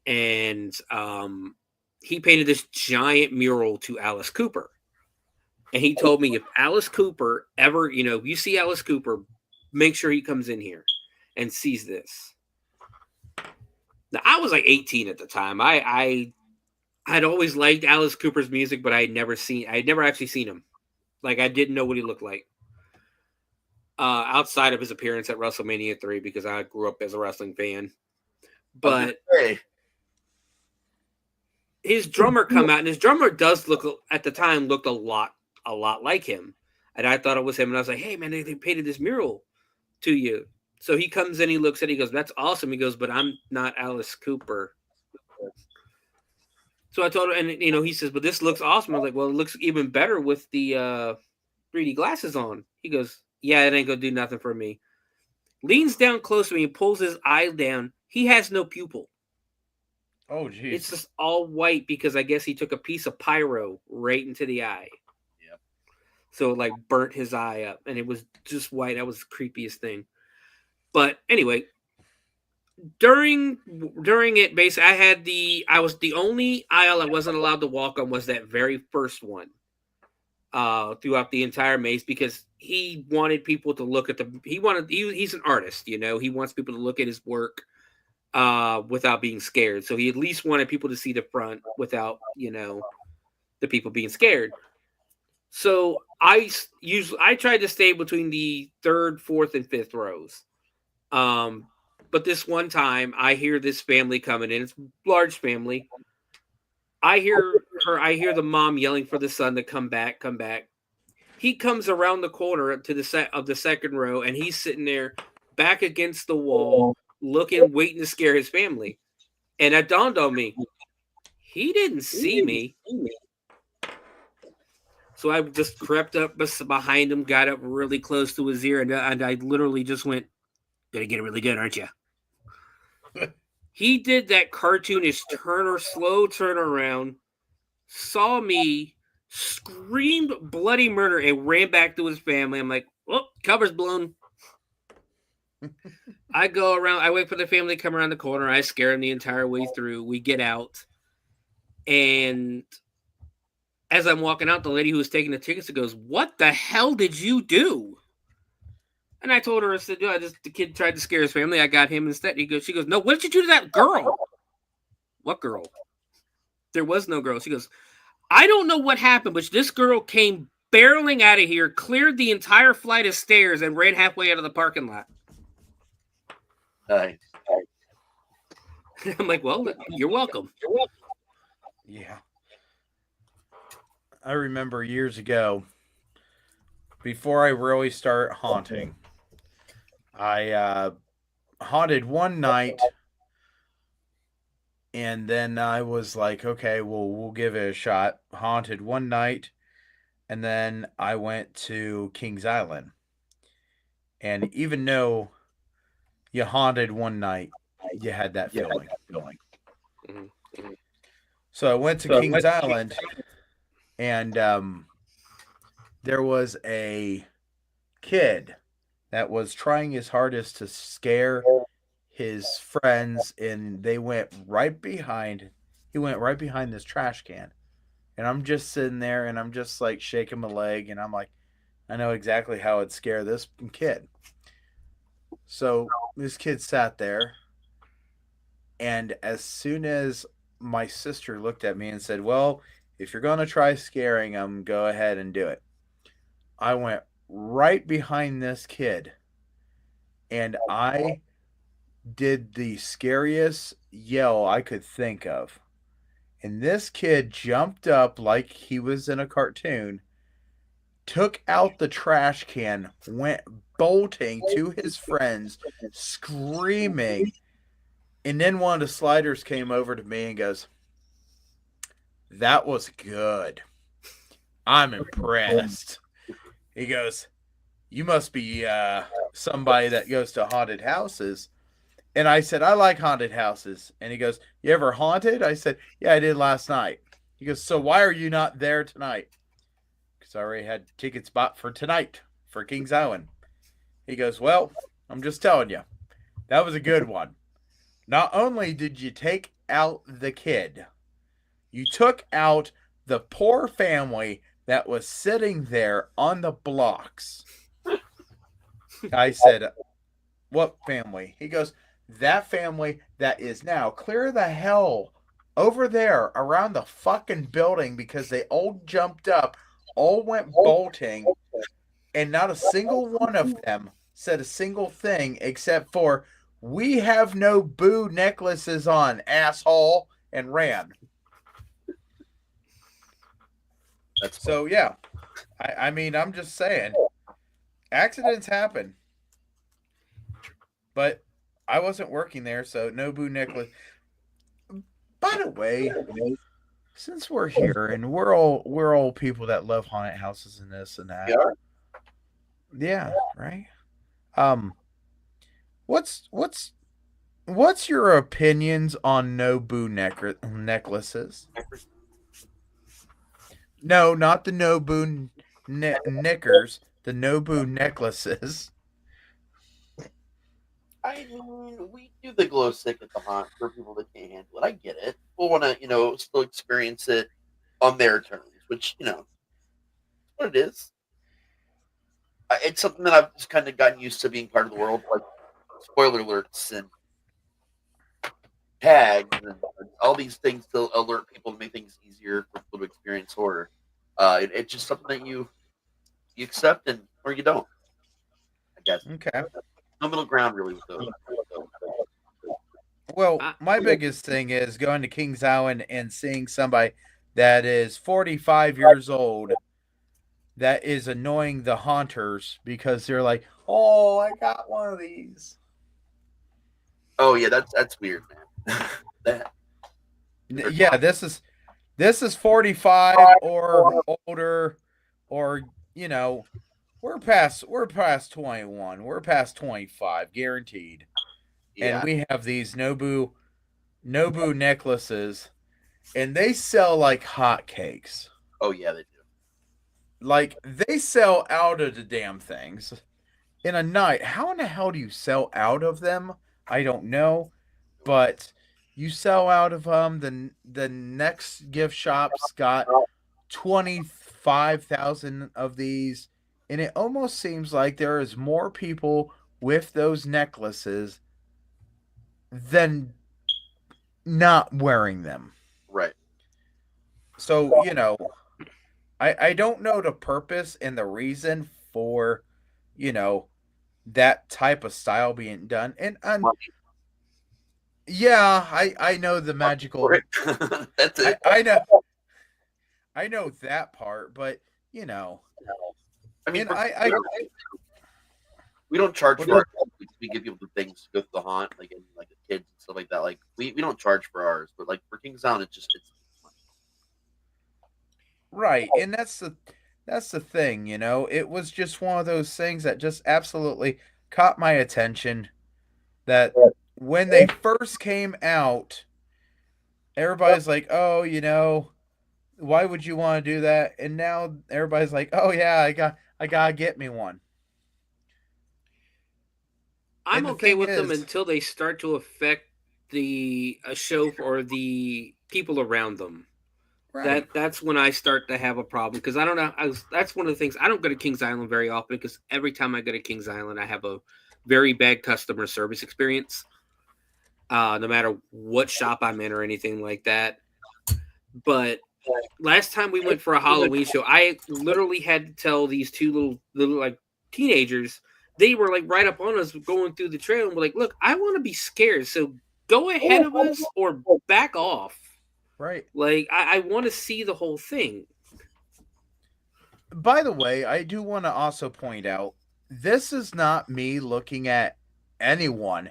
And he painted this giant mural to Alice Cooper. And he told me, if Alice Cooper ever, if you see Alice Cooper, make sure he comes in here and sees this. Now, I was like 18 at the time. I'd always liked Alice Cooper's music, but I'd never actually seen him. Like, I didn't know what he looked like. Outside of his appearance at WrestleMania 3, because I grew up as a wrestling fan. But his drummer come out, and his drummer at the time looked a lot like him. And I thought it was him, and I was like, hey man, they painted this mural to you. So he comes in, he looks at it, he goes, that's awesome. He goes, but I'm not Alice Cooper. So I told him, and he says, but this looks awesome. I was like, well, it looks even better with the 3D glasses on. He goes, yeah, it ain't gonna do nothing for me. Leans down close to me and pulls his eye down. He has no pupil. Oh, geez. It's just all white because I guess he took a piece of pyro right into the eye. Yep. So it like burnt his eye up, and it was just white. That was the creepiest thing. But anyway, during it, basically, I was the only aisle I wasn't allowed to walk on was that very first one. Throughout the entire maze, because he wanted people to look at he's an artist, he wants people to look at his work without being scared. So he at least wanted people to see the front without, the people being scared. So I tried to stay between the third, fourth, and fifth rows. But this one time I hear this family coming in. It's a large family. I hear the mom yelling for the son to come back. He comes around the corner to the second row, and he's sitting there back against the wall, waiting to scare his family. And it dawned on me, he didn't see me. So I just crept up behind him, got up really close to his ear, and I literally just went, "Gonna get it really good, aren't you?" He did that cartoonish slow turn around, saw me, screamed bloody murder, and ran back to his family. I'm like, well, cover's blown. I go around, I wait for the family to come around the corner. I scare them the entire way through. We get out. And as I'm walking out, the lady who was taking the tickets goes, "What the hell did you do?" And I told her, I said, the kid tried to scare his family. I got him instead. She goes, "No, what did you do to that girl?" "What girl?" "There was no girl." She goes, "I don't know what happened, but this girl came barreling out of here, cleared the entire flight of stairs, and ran halfway out of the parking lot." Nice. I'm like, well, you're welcome. Yeah. I remember years ago, before I really started haunting, I haunted one night And then I was like, okay, well, we'll give it a shot. Haunted one night, and then I went to Kings Island. And even though you haunted one night, you had that feeling. So I went to Kings Island, and there was a kid that was trying his hardest to scare his friends, and he went right behind this trash can. And I'm just sitting there, and I'm just like shaking my leg, and I'm like, I know exactly how it'd scare this kid. So this kid sat there, and as soon as my sister looked at me and said, well, if you're going to try scaring him, go ahead and do it. I went right behind this kid, and I did the scariest yell I could think of. And this kid jumped up like he was in a cartoon, took out the trash can, went bolting to his friends, screaming. And then one of the sliders came over to me and goes, that was good. I'm impressed. He goes, you must be somebody that goes to haunted houses. And I said, I like haunted houses. And he goes, you ever haunted? I said, yeah, I did last night. He goes, so why are you not there tonight? Because I already had tickets bought for tonight for Kings Island. He goes, well, I'm just telling you, that was a good one. Not only did you take out the kid, you took out the poor family that was sitting there on the blocks. I said, what family? He goes, that family that is now clear the hell over there around the fucking building because they all jumped up, all went bolting, and not a single one of them said a single thing except for, we have no boo necklaces on, asshole, and ran. That's so, yeah. I mean, I'm just saying, accidents happen. But I wasn't working there, so no boo necklace. By the way, since we're here and we're all people that love haunted houses and this and that. Yeah, right. What's your opinions on no boo necklaces? No, not the no boo knickers. The no boo necklaces. I mean, we do the glow stick at the haunt for people that can't handle it. I get it. People want to, still experience it on their terms, which, what it is. It's something that I've just kind of gotten used to being part of the world, like spoiler alerts and tags and all these things to alert people to make things easier for people to experience horror. It's just something that you accept or you don't, I guess. Okay. No middle ground really with those. Well, my biggest thing is going to Kings Island and seeing somebody that is 45 years old that is annoying the haunters because they're like, oh, I got one of these. Oh yeah, that's weird, man. Yeah, this is 45 or older, or we're past 21, we're past 25, guaranteed. Yeah. And we have these Nobu necklaces, and they sell like hotcakes. Oh yeah, they do. Like, they sell out of the damn things in a night. How in the hell do you sell out of them? I don't know, but you sell out of them. The next gift shop's got 25,000 of these, and it almost seems like there is more people with those necklaces than not wearing them. Right. So, I don't know the purpose and the reason for, that type of style being done. And yeah, I know the magical. That's it. I know that part, but I mean, we don't charge for it. We give people the things to go to the haunt, like a kids and stuff like that. Like we don't charge for ours, but like for King's Island, it's Right, and that's the thing, you know. It was just one of those things that just absolutely caught my attention. That when they first came out, everybody's like, "Oh, you know, why would you want to do that?" And now everybody's like, "Oh yeah, I gotta get me one." I'm And the okay thing with them is, until they start to affect the a show or the people around them. right, That's when I start to have a problem because I don't know. That's one of the things I don't go to Kings Island very often because every time I go to Kings Island, I have a very bad customer service experience. No matter what shop I'm in or anything like that. But last time we went for a Halloween show, I literally had to tell these two little like teenagers. They were like right up on us going through the trail and we're like, "Look, I want to be scared, so go ahead of us or back off." right. Like I want to see the whole thing. By the way, I do want to also point out this is not me looking at anyone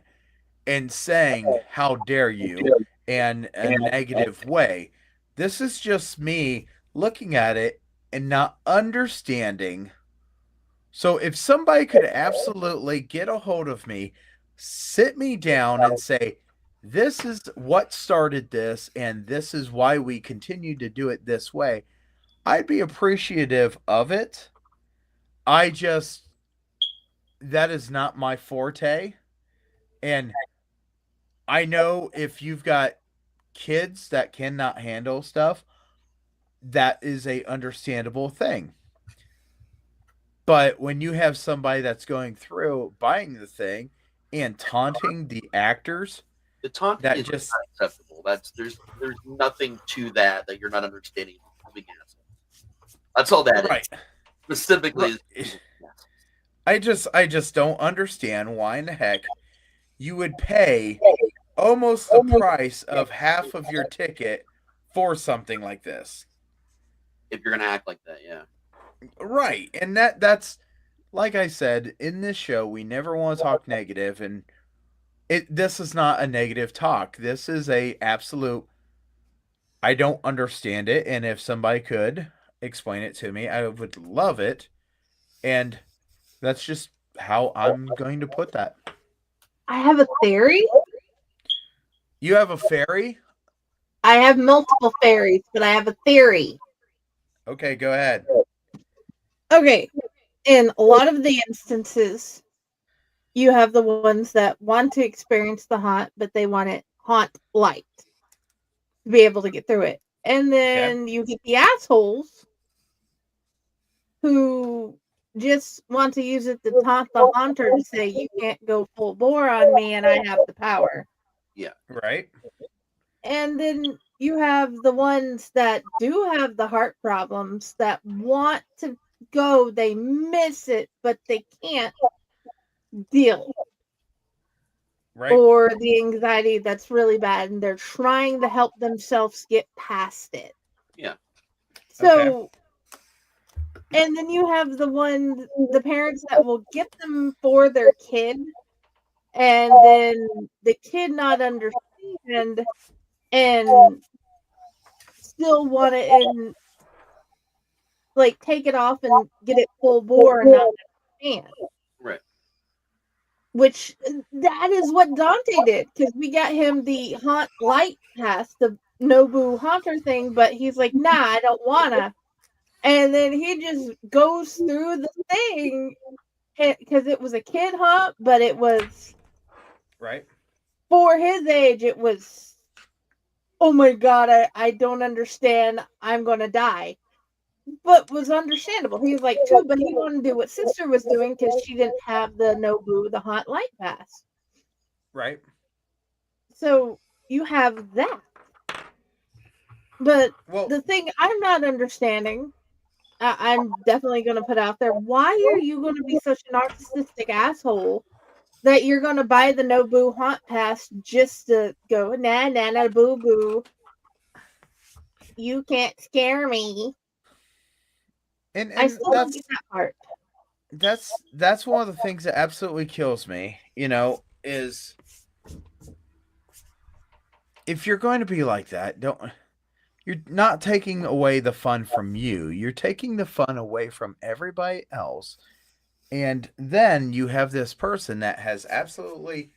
and saying, "How dare you," in a negative way. This is just me looking at it and not understanding. So if somebody could absolutely get a hold of me, sit me down and say, "This is what started this, and this is why we continue to do it this way," I'd be appreciative of it. I just, that is not my forte. And I know if you've got kids that cannot handle stuff, that is a understandable thing. But when you have somebody that's going through buying the thing and taunting the actors, the taunt that is just not acceptable. There's nothing to that you're not understanding. That's all that right. is. Specifically, Right. I just don't understand why in the heck you would pay almost the price of half of your ticket for something like this. If you're gonna act like that, yeah. Right. And that's like I said, in this show we never want to talk negative, and this is not a negative talk. This is a absolute, I don't understand it, and if somebody could explain it to me, I would love it. And that's just how I'm going to put that. I have a theory. You have a fairy? I have multiple fairies, but I have a theory. Okay, go ahead. Okay. In a lot of the instances, you have the ones that want to experience the haunt, but they want it haunt light to be able to get through it. And then you get the assholes who just want to use it to taunt the haunter to say, "You can't go full bore on me and I have the power." Yeah. Right. And then you have the ones that do have the heart problems that want to go, they miss it, but they can't deal. Right. Or the anxiety that's really bad and they're trying to help themselves get past it. Yeah. So, and then you have the parents that will get them for their kid, and then the kid not understand and still want it and like take it off and get it full bore and not understand. Right. Which that is what Dante did, because we got him the haunt light pass, the Nobu Haunter thing, but he's like, "Nah, I don't wanna." And then he just goes through the thing because it was a kid haunt, but it was right for his age. It was, oh my god, I don't understand. I'm gonna die. But was understandable. He was like, too, but he wanted to do what sister was doing because she didn't have the Nobu, the haunt light pass. Right. So you have that. But the thing I'm not understanding, I'm definitely going to put out there, why are you going to be such a narcissistic asshole that you're going to buy the Nobu haunt pass just to go, nah, nah, nah, boo, boo. You can't scare me. And I still don't get that part. That's one of the things that absolutely kills me, you know, is if you're going to be like that, you're not taking away the fun from you. You're taking the fun away from everybody else. And then you have this person that has absolutely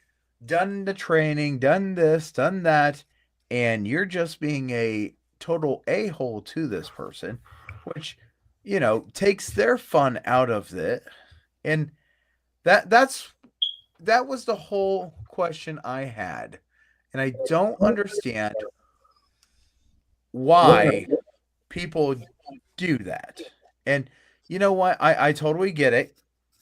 done the training, done this, done that, and you're just being a total a-hole to this person, which, takes their fun out of it. And that was the whole question I had. And I don't understand why people do that. And you know what? I totally get it.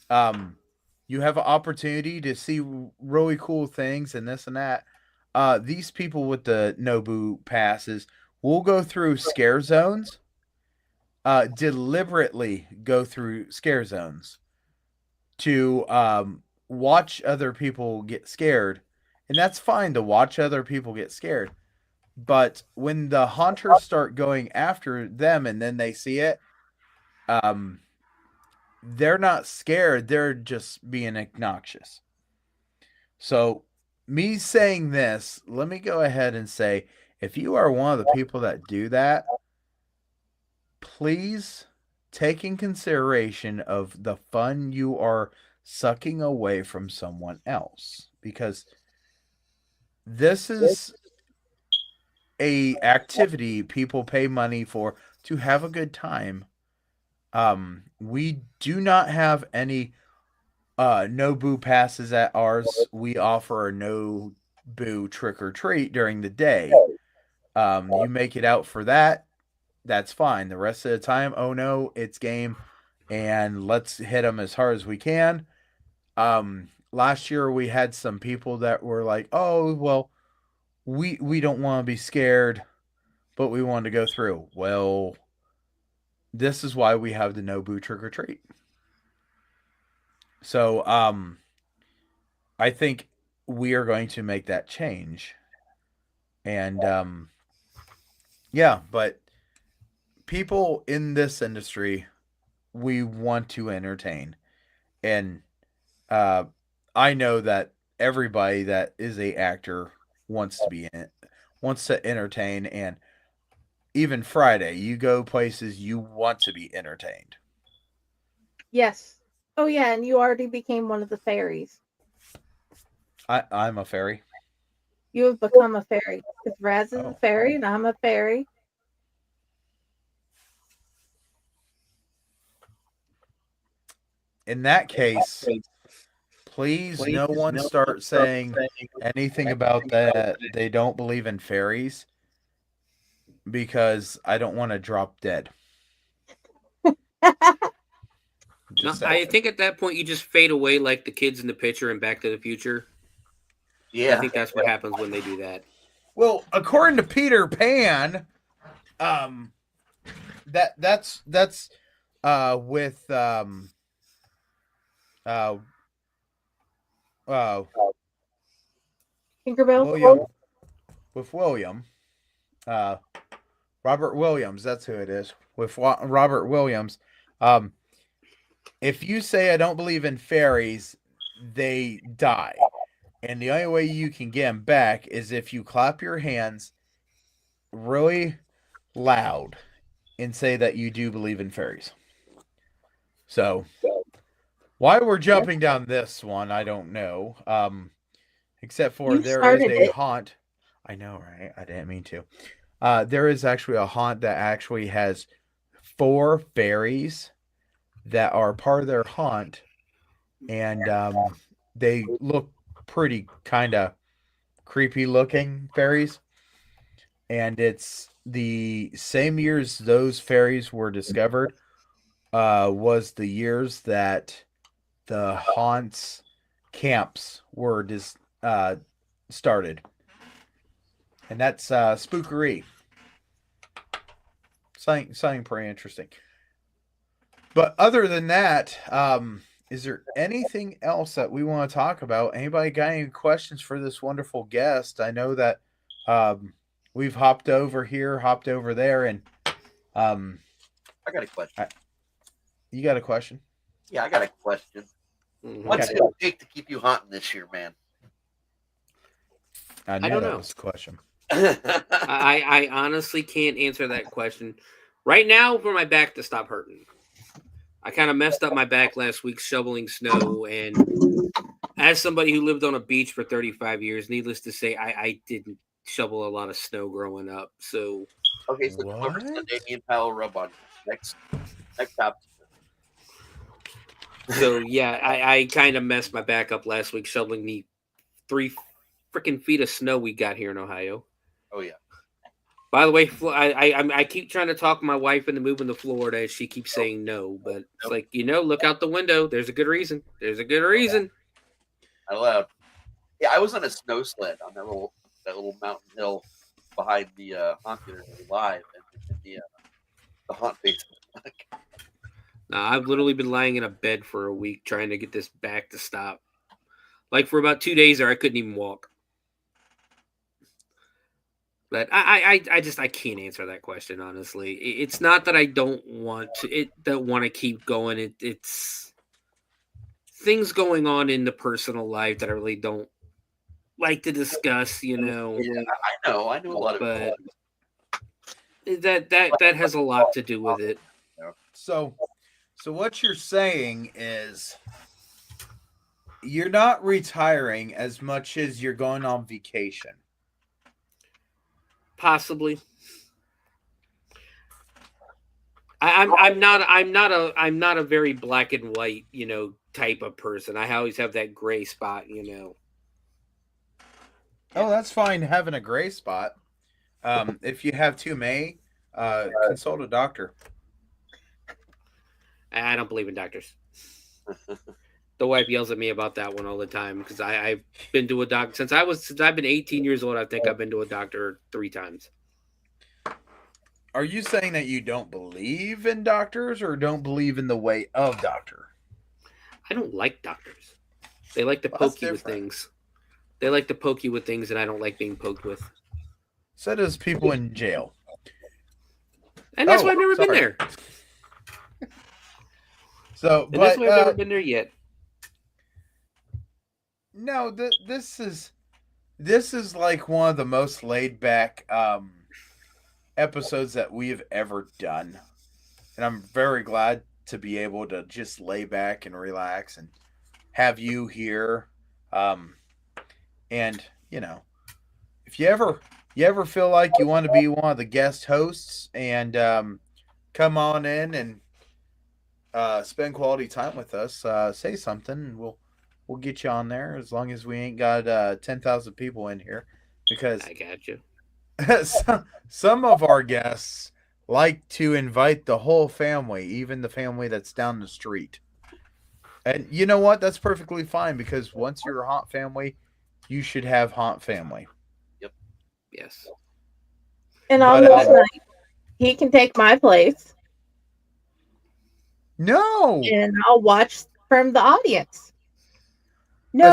You have an opportunity to see really cool things and this and that. These people with the Nobu passes will go through scare zones, deliberately go through scare zones to watch other people get scared. And that's fine to watch other people get scared. But when the haunters start going after them and then they see it, they're not scared. They're just being obnoxious. So me saying this, let me go ahead and say, if you are one of the people that do that, please take in consideration of the fun you are sucking away from someone else, because this is a activity people pay money for to have a good time. We do not have any no boo passes at ours. We offer a no boo trick or treat during the day. You make it out for that, that's fine. The rest of the time, oh no, it's game, and let's hit them as hard as we can. Last year we had some people that were like, oh well, we don't want to be scared, but we wanted to go through. Well, this is why we have the no boo trick or treat. So I think we are going to make that change. And yeah, but people in this industry, we want to entertain. And I know that everybody that is a actor wants to be in it, wants to entertain. And even Friday, you go places, you want to be entertained. Yes. Oh yeah, and you already became one of the fairies. I'm a fairy. You have become a fairy. Because Raz is a fairy and I'm a fairy. In that case, please no one start saying anything about that they don't believe in fairies, because I don't want to drop dead. No, I think at that point you just fade away like the kids in the picture in Back to the Future. Yeah. I think that's what happens when they do that. Well, according to Peter Pan, that's with Tinkerbell? William, Robert Williams, that's who it is. With Robert Williams, if you say I don't believe in fairies, they die. And the only way you can get them back is if you clap your hands really loud and say that you do believe in fairies. So, why we're jumping down this one, I don't know. Except for there is a haunt. I know, right? I didn't mean to. There is actually a haunt that actually has 4 fairies that are part of their haunt, and they look pretty kind of creepy looking fairies. And it's the same years those fairies were discovered was the years that the haunts camps were started. And that's spookery. Something pretty interesting. But other than that, is there anything else that we want to talk about? Anybody got any questions for this wonderful guest? I know that we've hopped over here, hopped over there, and I got a question. You got a question? Yeah, I got a question. What's it going to take to keep you hunting this year, man? I know that was a question. I honestly can't answer that question right now for my back to stop hurting. I kind of messed up my back last week shoveling snow, and as somebody who lived on a beach for 35 years, needless to say, I didn't shovel a lot of snow growing up. So Okay, so deliver Sunday, me and Pal will rub on you. Next topic. So yeah, I kind of messed my back up last week shoveling the 3 freaking feet of snow we got here in Ohio. Oh yeah. By the way, I keep trying to talk my wife into moving to Florida, and she keeps saying no. But it's like, look out the window. There's a good reason. There's a good reason. Not allowed. Yeah, I was on a snow sled on that little mountain hill behind the haunt theater live and the haunt basement. I've literally been lying in a bed for a week trying to get this back to stop. Like for about 2 days there, I couldn't even walk. But I can't answer that question honestly. It's not that I don't want to keep going. It's things going on in the personal life that I really don't like to discuss. Yeah, I know a lot of but that has a lot to do with it. So what you're saying is you're not retiring as much as you're going on vacation. Possibly. I'm not a very black and white, type of person. I always have that gray spot, Oh, that's fine having a gray spot. If you have too many, consult a doctor. I don't believe in doctors. The wife yells at me about that one all the time because I've been to a doctor since I've been 18 years old. I think I've been to a doctor 3 times. Are you saying that you don't believe in doctors or don't believe in the way of doctor? I don't like doctors. They like to poke you with things. They like to poke you with things, and I don't like being poked with. So does people in jail. And that's why I've never been there. So, and that's why I've never been there yet. No, this is like one of the most laid back episodes that we have ever done, and I'm very glad to be able to just lay back and relax and have you here. And if you ever feel like you want to be one of the guest hosts and come on in and spend quality time with us, say something, and we'll get you on there as long as we ain't got 10,000 people in here, because I got you. some of our guests like to invite the whole family, even the family that's down the street. And you know what? That's perfectly fine, because once you're a haunt family, you should have haunt family. Yep. Yes. And on this night, he can take my place. No. And I'll watch from the audience. No.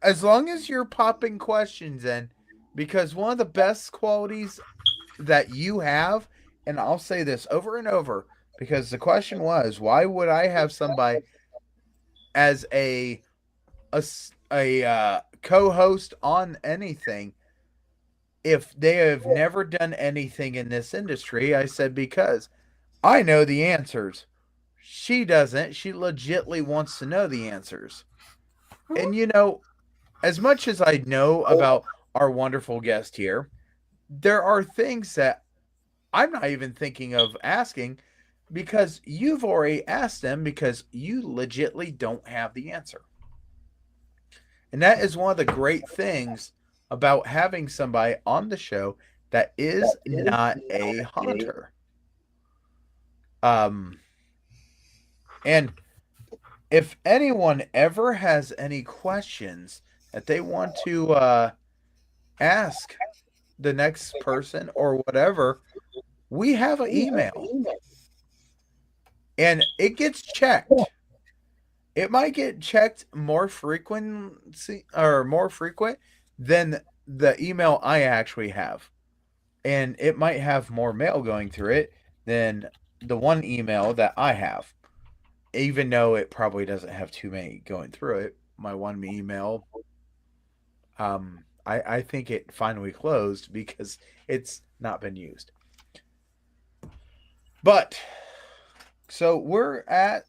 As long as you're popping questions in, because one of the best qualities that you have, and I'll say this over and over, because the question was, why would I have somebody as a co-host on anything if they have never done anything in this industry? I said, because I know the answers. She doesn't. She legitimately wants to know the answers. And as much as I know about our wonderful guest here, there are things that I'm not even thinking of asking, because you've already asked them, because you legitimately don't have the answer. And that is one of the great things about having somebody on the show that is not a haunter. And if anyone ever has any questions that they want to ask the next person or whatever, we have an email. And it gets checked. It might get checked more frequent than the email I actually have. And it might have more mail going through it than the one email that I have. Even though it probably doesn't have too many going through it. My one email I think it finally closed because it's not been used. But so we're at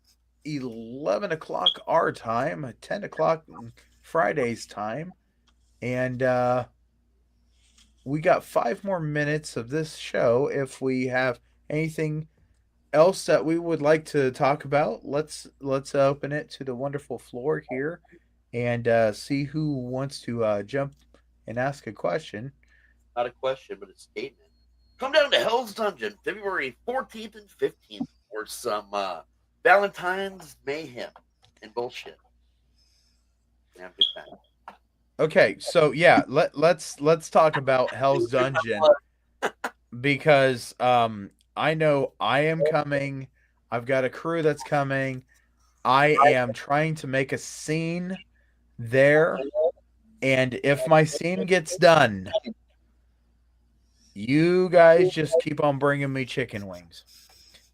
11 o'clock our time, 10 o'clock Friday's time, and we got 5 more minutes of this show. If we have anything else that we would like to talk about, let's open it to the wonderful floor here and see who wants to jump and ask a question. Not a question, but a statement. Come down to Hell's Dungeon, February 14th and 15th, for some Valentine's mayhem and bullshit. Have a good time. Okay, so yeah, let's talk about Hell's Dungeon because I know I am coming. I've got a crew that's coming. I am trying to make a scene there, and if my scene gets done, you guys just keep on bringing me chicken wings.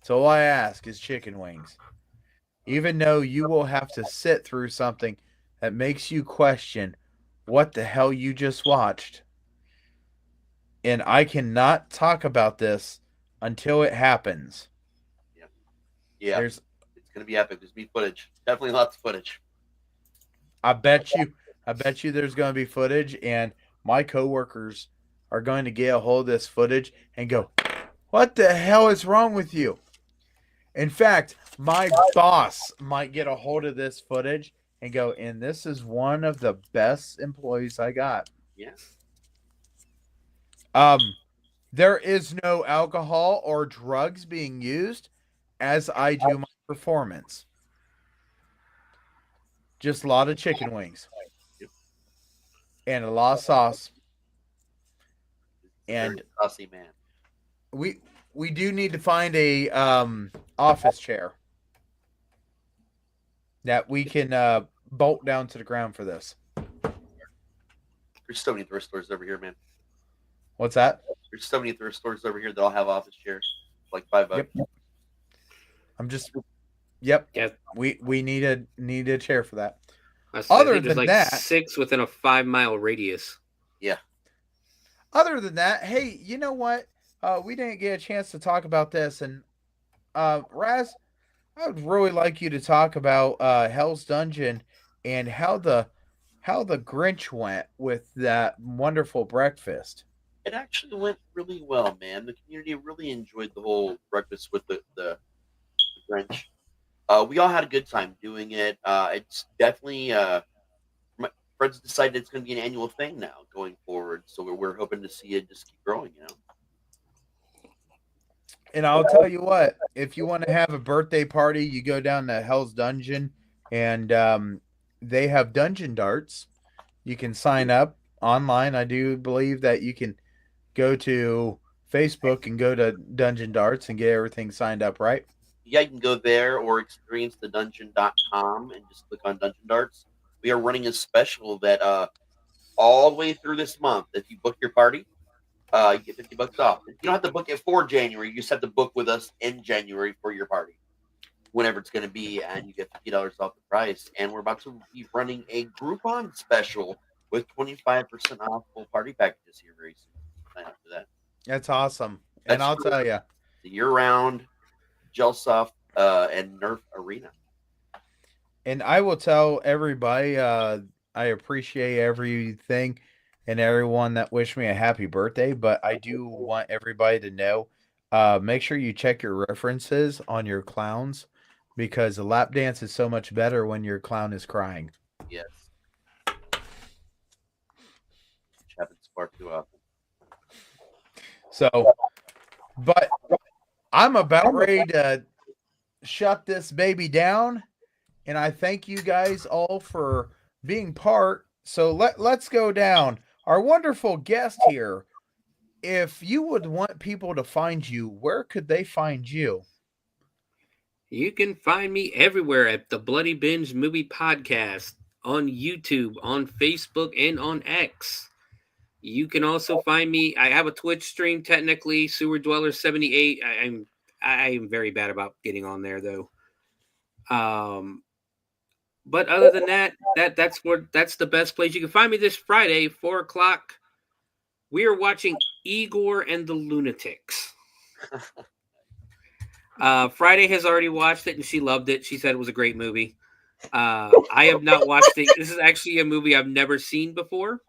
So all I ask is chicken wings. Even though you will have to sit through something that makes you question what the hell you just watched. And I cannot talk about this until it happens. Yeah. It's going to be epic. There's be footage. Definitely lots of footage. I bet you there's going to be footage, and my coworkers are going to get a hold of this footage and go, what the hell is wrong with you? In fact, my boss might get a hold of this footage and go, and this is one of the best employees I got. Yeah. There is no alcohol or drugs being used as I do my performance. Just a lot of chicken wings. And a lot of sauce. And saucy man. We do need to find a office chair that we can bolt down to the ground for this. There's so many thrift stores over here, man. What's that? There's so many thrift stores over here that all have office chairs, like $5. Yep. Yeah. We need a chair for that. Other than like that, 6 within a 5-mile radius. Yeah. Other than that, hey, you know what? We didn't get a chance to talk about this, and Raz, I would really like you to talk about Hell's Dungeon and how the Grinch went with that wonderful breakfast. It actually went really well, man. The community really enjoyed the whole breakfast with the Grinch. We all had a good time doing it. It's definitely my friends decided it's going to be an annual thing now going forward. So we're hoping to see it just keep growing, you know. And I'll tell you what, if you want to have a birthday party, you go down to Hell's Dungeon, and they have dungeon darts. You can sign up online. I do believe that you can go to Facebook and go to Dungeon Darts and get everything signed up, right? Yeah, you can go there or experiencethedungeon.com and just click on Dungeon Darts. We are running a special that all the way through this month, if you book your party, you get $50 off. You don't have to book it for January. You just have to book with us in January for your party, whenever it's going to be, and you get $50 off the price. And we're about to be running a Groupon special with 25% off full party packages here very soon. Sign up for that. That's awesome. And I'll tell you, the year-round Gelsoft and Nerf Arena. And I will tell everybody, I appreciate everything and everyone that wished me a happy birthday, but I do want everybody to know, make sure you check your references on your clowns, because the lap dance is so much better when your clown is crying. Yes. Which happens far too often. So, but I'm about ready to shut this baby down, and I thank you guys all for being part. So let's go down. Our wonderful guest here, if you would want people to find you, where could they find you? You can find me everywhere at the Bloody Binge Movie Podcast, on YouTube, on Facebook, and on X. You can also find me. I have a Twitch stream, technically, Sewer Dweller 78. I am very bad about getting on there, though. But other than that, that's the best place. You can find me this Friday, 4:00. We are watching Igor and the Lunatics. Friday has already watched it and she loved it. She said it was a great movie. I have not watched it. This is actually a movie I've never seen before.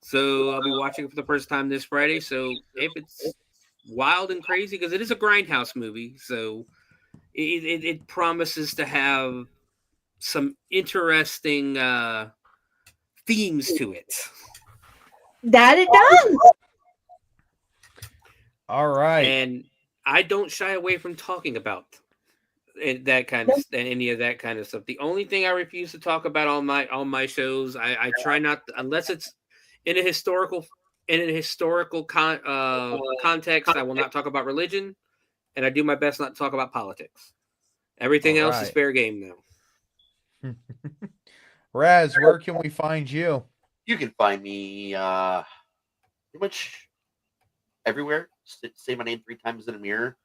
So I'll be watching it for the first time this Friday. So if it's wild and crazy, because it is a grindhouse movie, so it promises to have some interesting themes to it. That it does. All right. And I don't shy away from talking about that kind of any of that kind of stuff. The only thing I refuse to talk about on my shows, I try not, unless it's in a historical context. I will not talk about religion, and I do my best not to talk about politics. Everything else is fair game now. Raz, where can we find you? You can find me pretty much everywhere. Say my name 3 times in a mirror,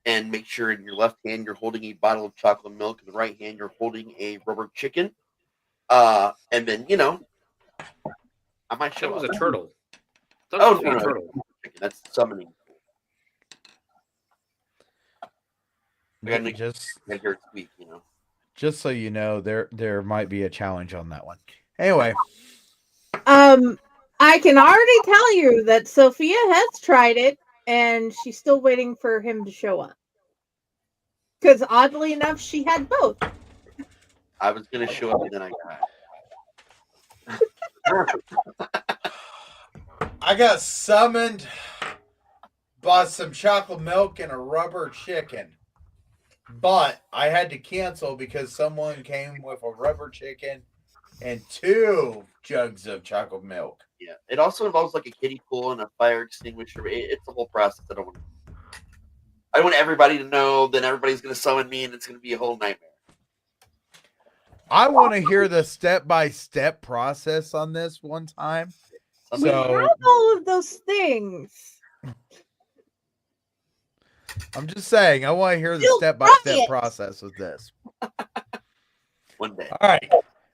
and make sure in your left hand you're holding a bottle of chocolate milk, in the right hand you're holding a rubber chicken. And then I might show up. That was a turtle. Oh no, turtle. That's summoning. Just so you know, there might be a challenge on that one. Anyway, I can already tell you that Sophia has tried it, and she's still waiting for him to show up. Because oddly enough, she had both. I was gonna show up, and then I got summoned, bought some chocolate milk and a rubber chicken. But I had to cancel because someone came with a rubber chicken and 2 jugs of chocolate milk. Yeah, it also involves like a kiddie pool and a fire extinguisher. It's a whole process. I don't want everybody to know. Then everybody's going to summon me, and it's going to be a whole nightmare. I want to hear the step-by-step process on this one time. We have all of those things. I'm just saying, I want to hear the step-by-step process with this. One day. All right.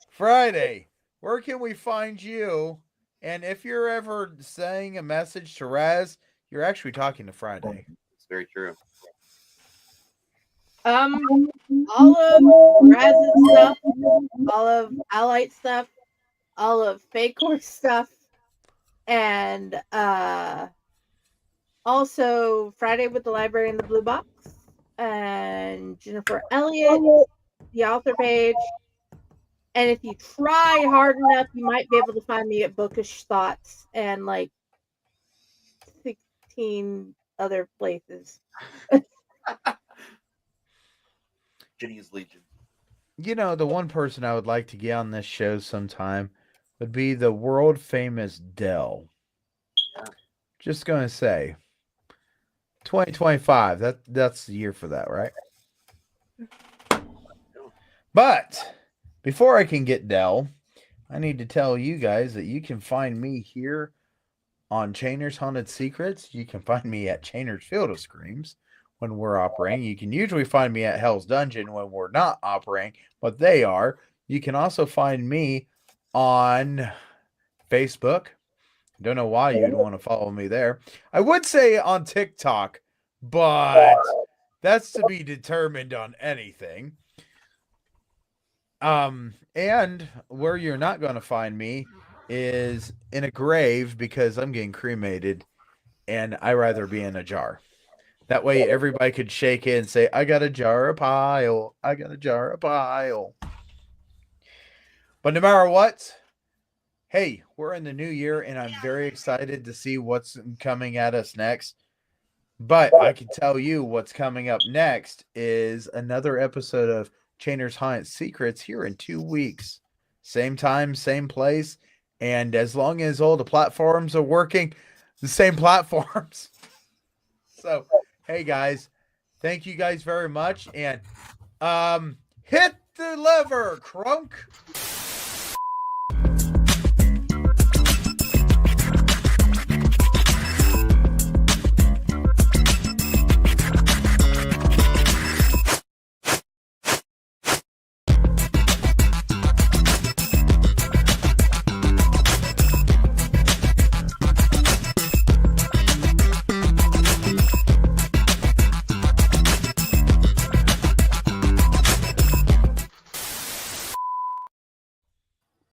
Friday, where can we find you? And if you're ever saying a message to Raz, you're actually talking to Friday. It's very true. All of Raz's stuff, all of Allight stuff, all of Fake Horse stuff, and also Friday with the Library in the Blue Box, and Jennifer Elliott, the author page. And if you try hard enough, you might be able to find me at Bookish Thoughts and like 16 other places. Jenny's Legion. You know, the one person I would like to get on this show sometime would be the world famous Dell. Yeah. Just going to say, 2025, that's the year for that, right? But before I can get Dell, I need to tell you guys that you can find me here on Chainer's Haunted Secrets. You can find me at Chainer's Field of Screams when we're operating. You can usually find me at Hell's Dungeon when we're not operating, but they are. You can also find me on Facebook. Don't know why you'd want to follow me there. I would say on TikTok, but that's to be determined on anything. And where you're not going to find me is in a grave because I'm getting cremated and I rather be in a jar. That way everybody could shake it and say, I got a jar of pile. I got a jar of pile. But no matter what, hey, we're in the new year and I'm very excited to see what's coming at us next. But I can tell you what's coming up next is another episode of Chainer's Haunted Secrets here in 2 weeks. Same time, same place. And as long as all the platforms are working, the same platforms. So, hey guys, thank you guys very much. And hit the lever, Crunk.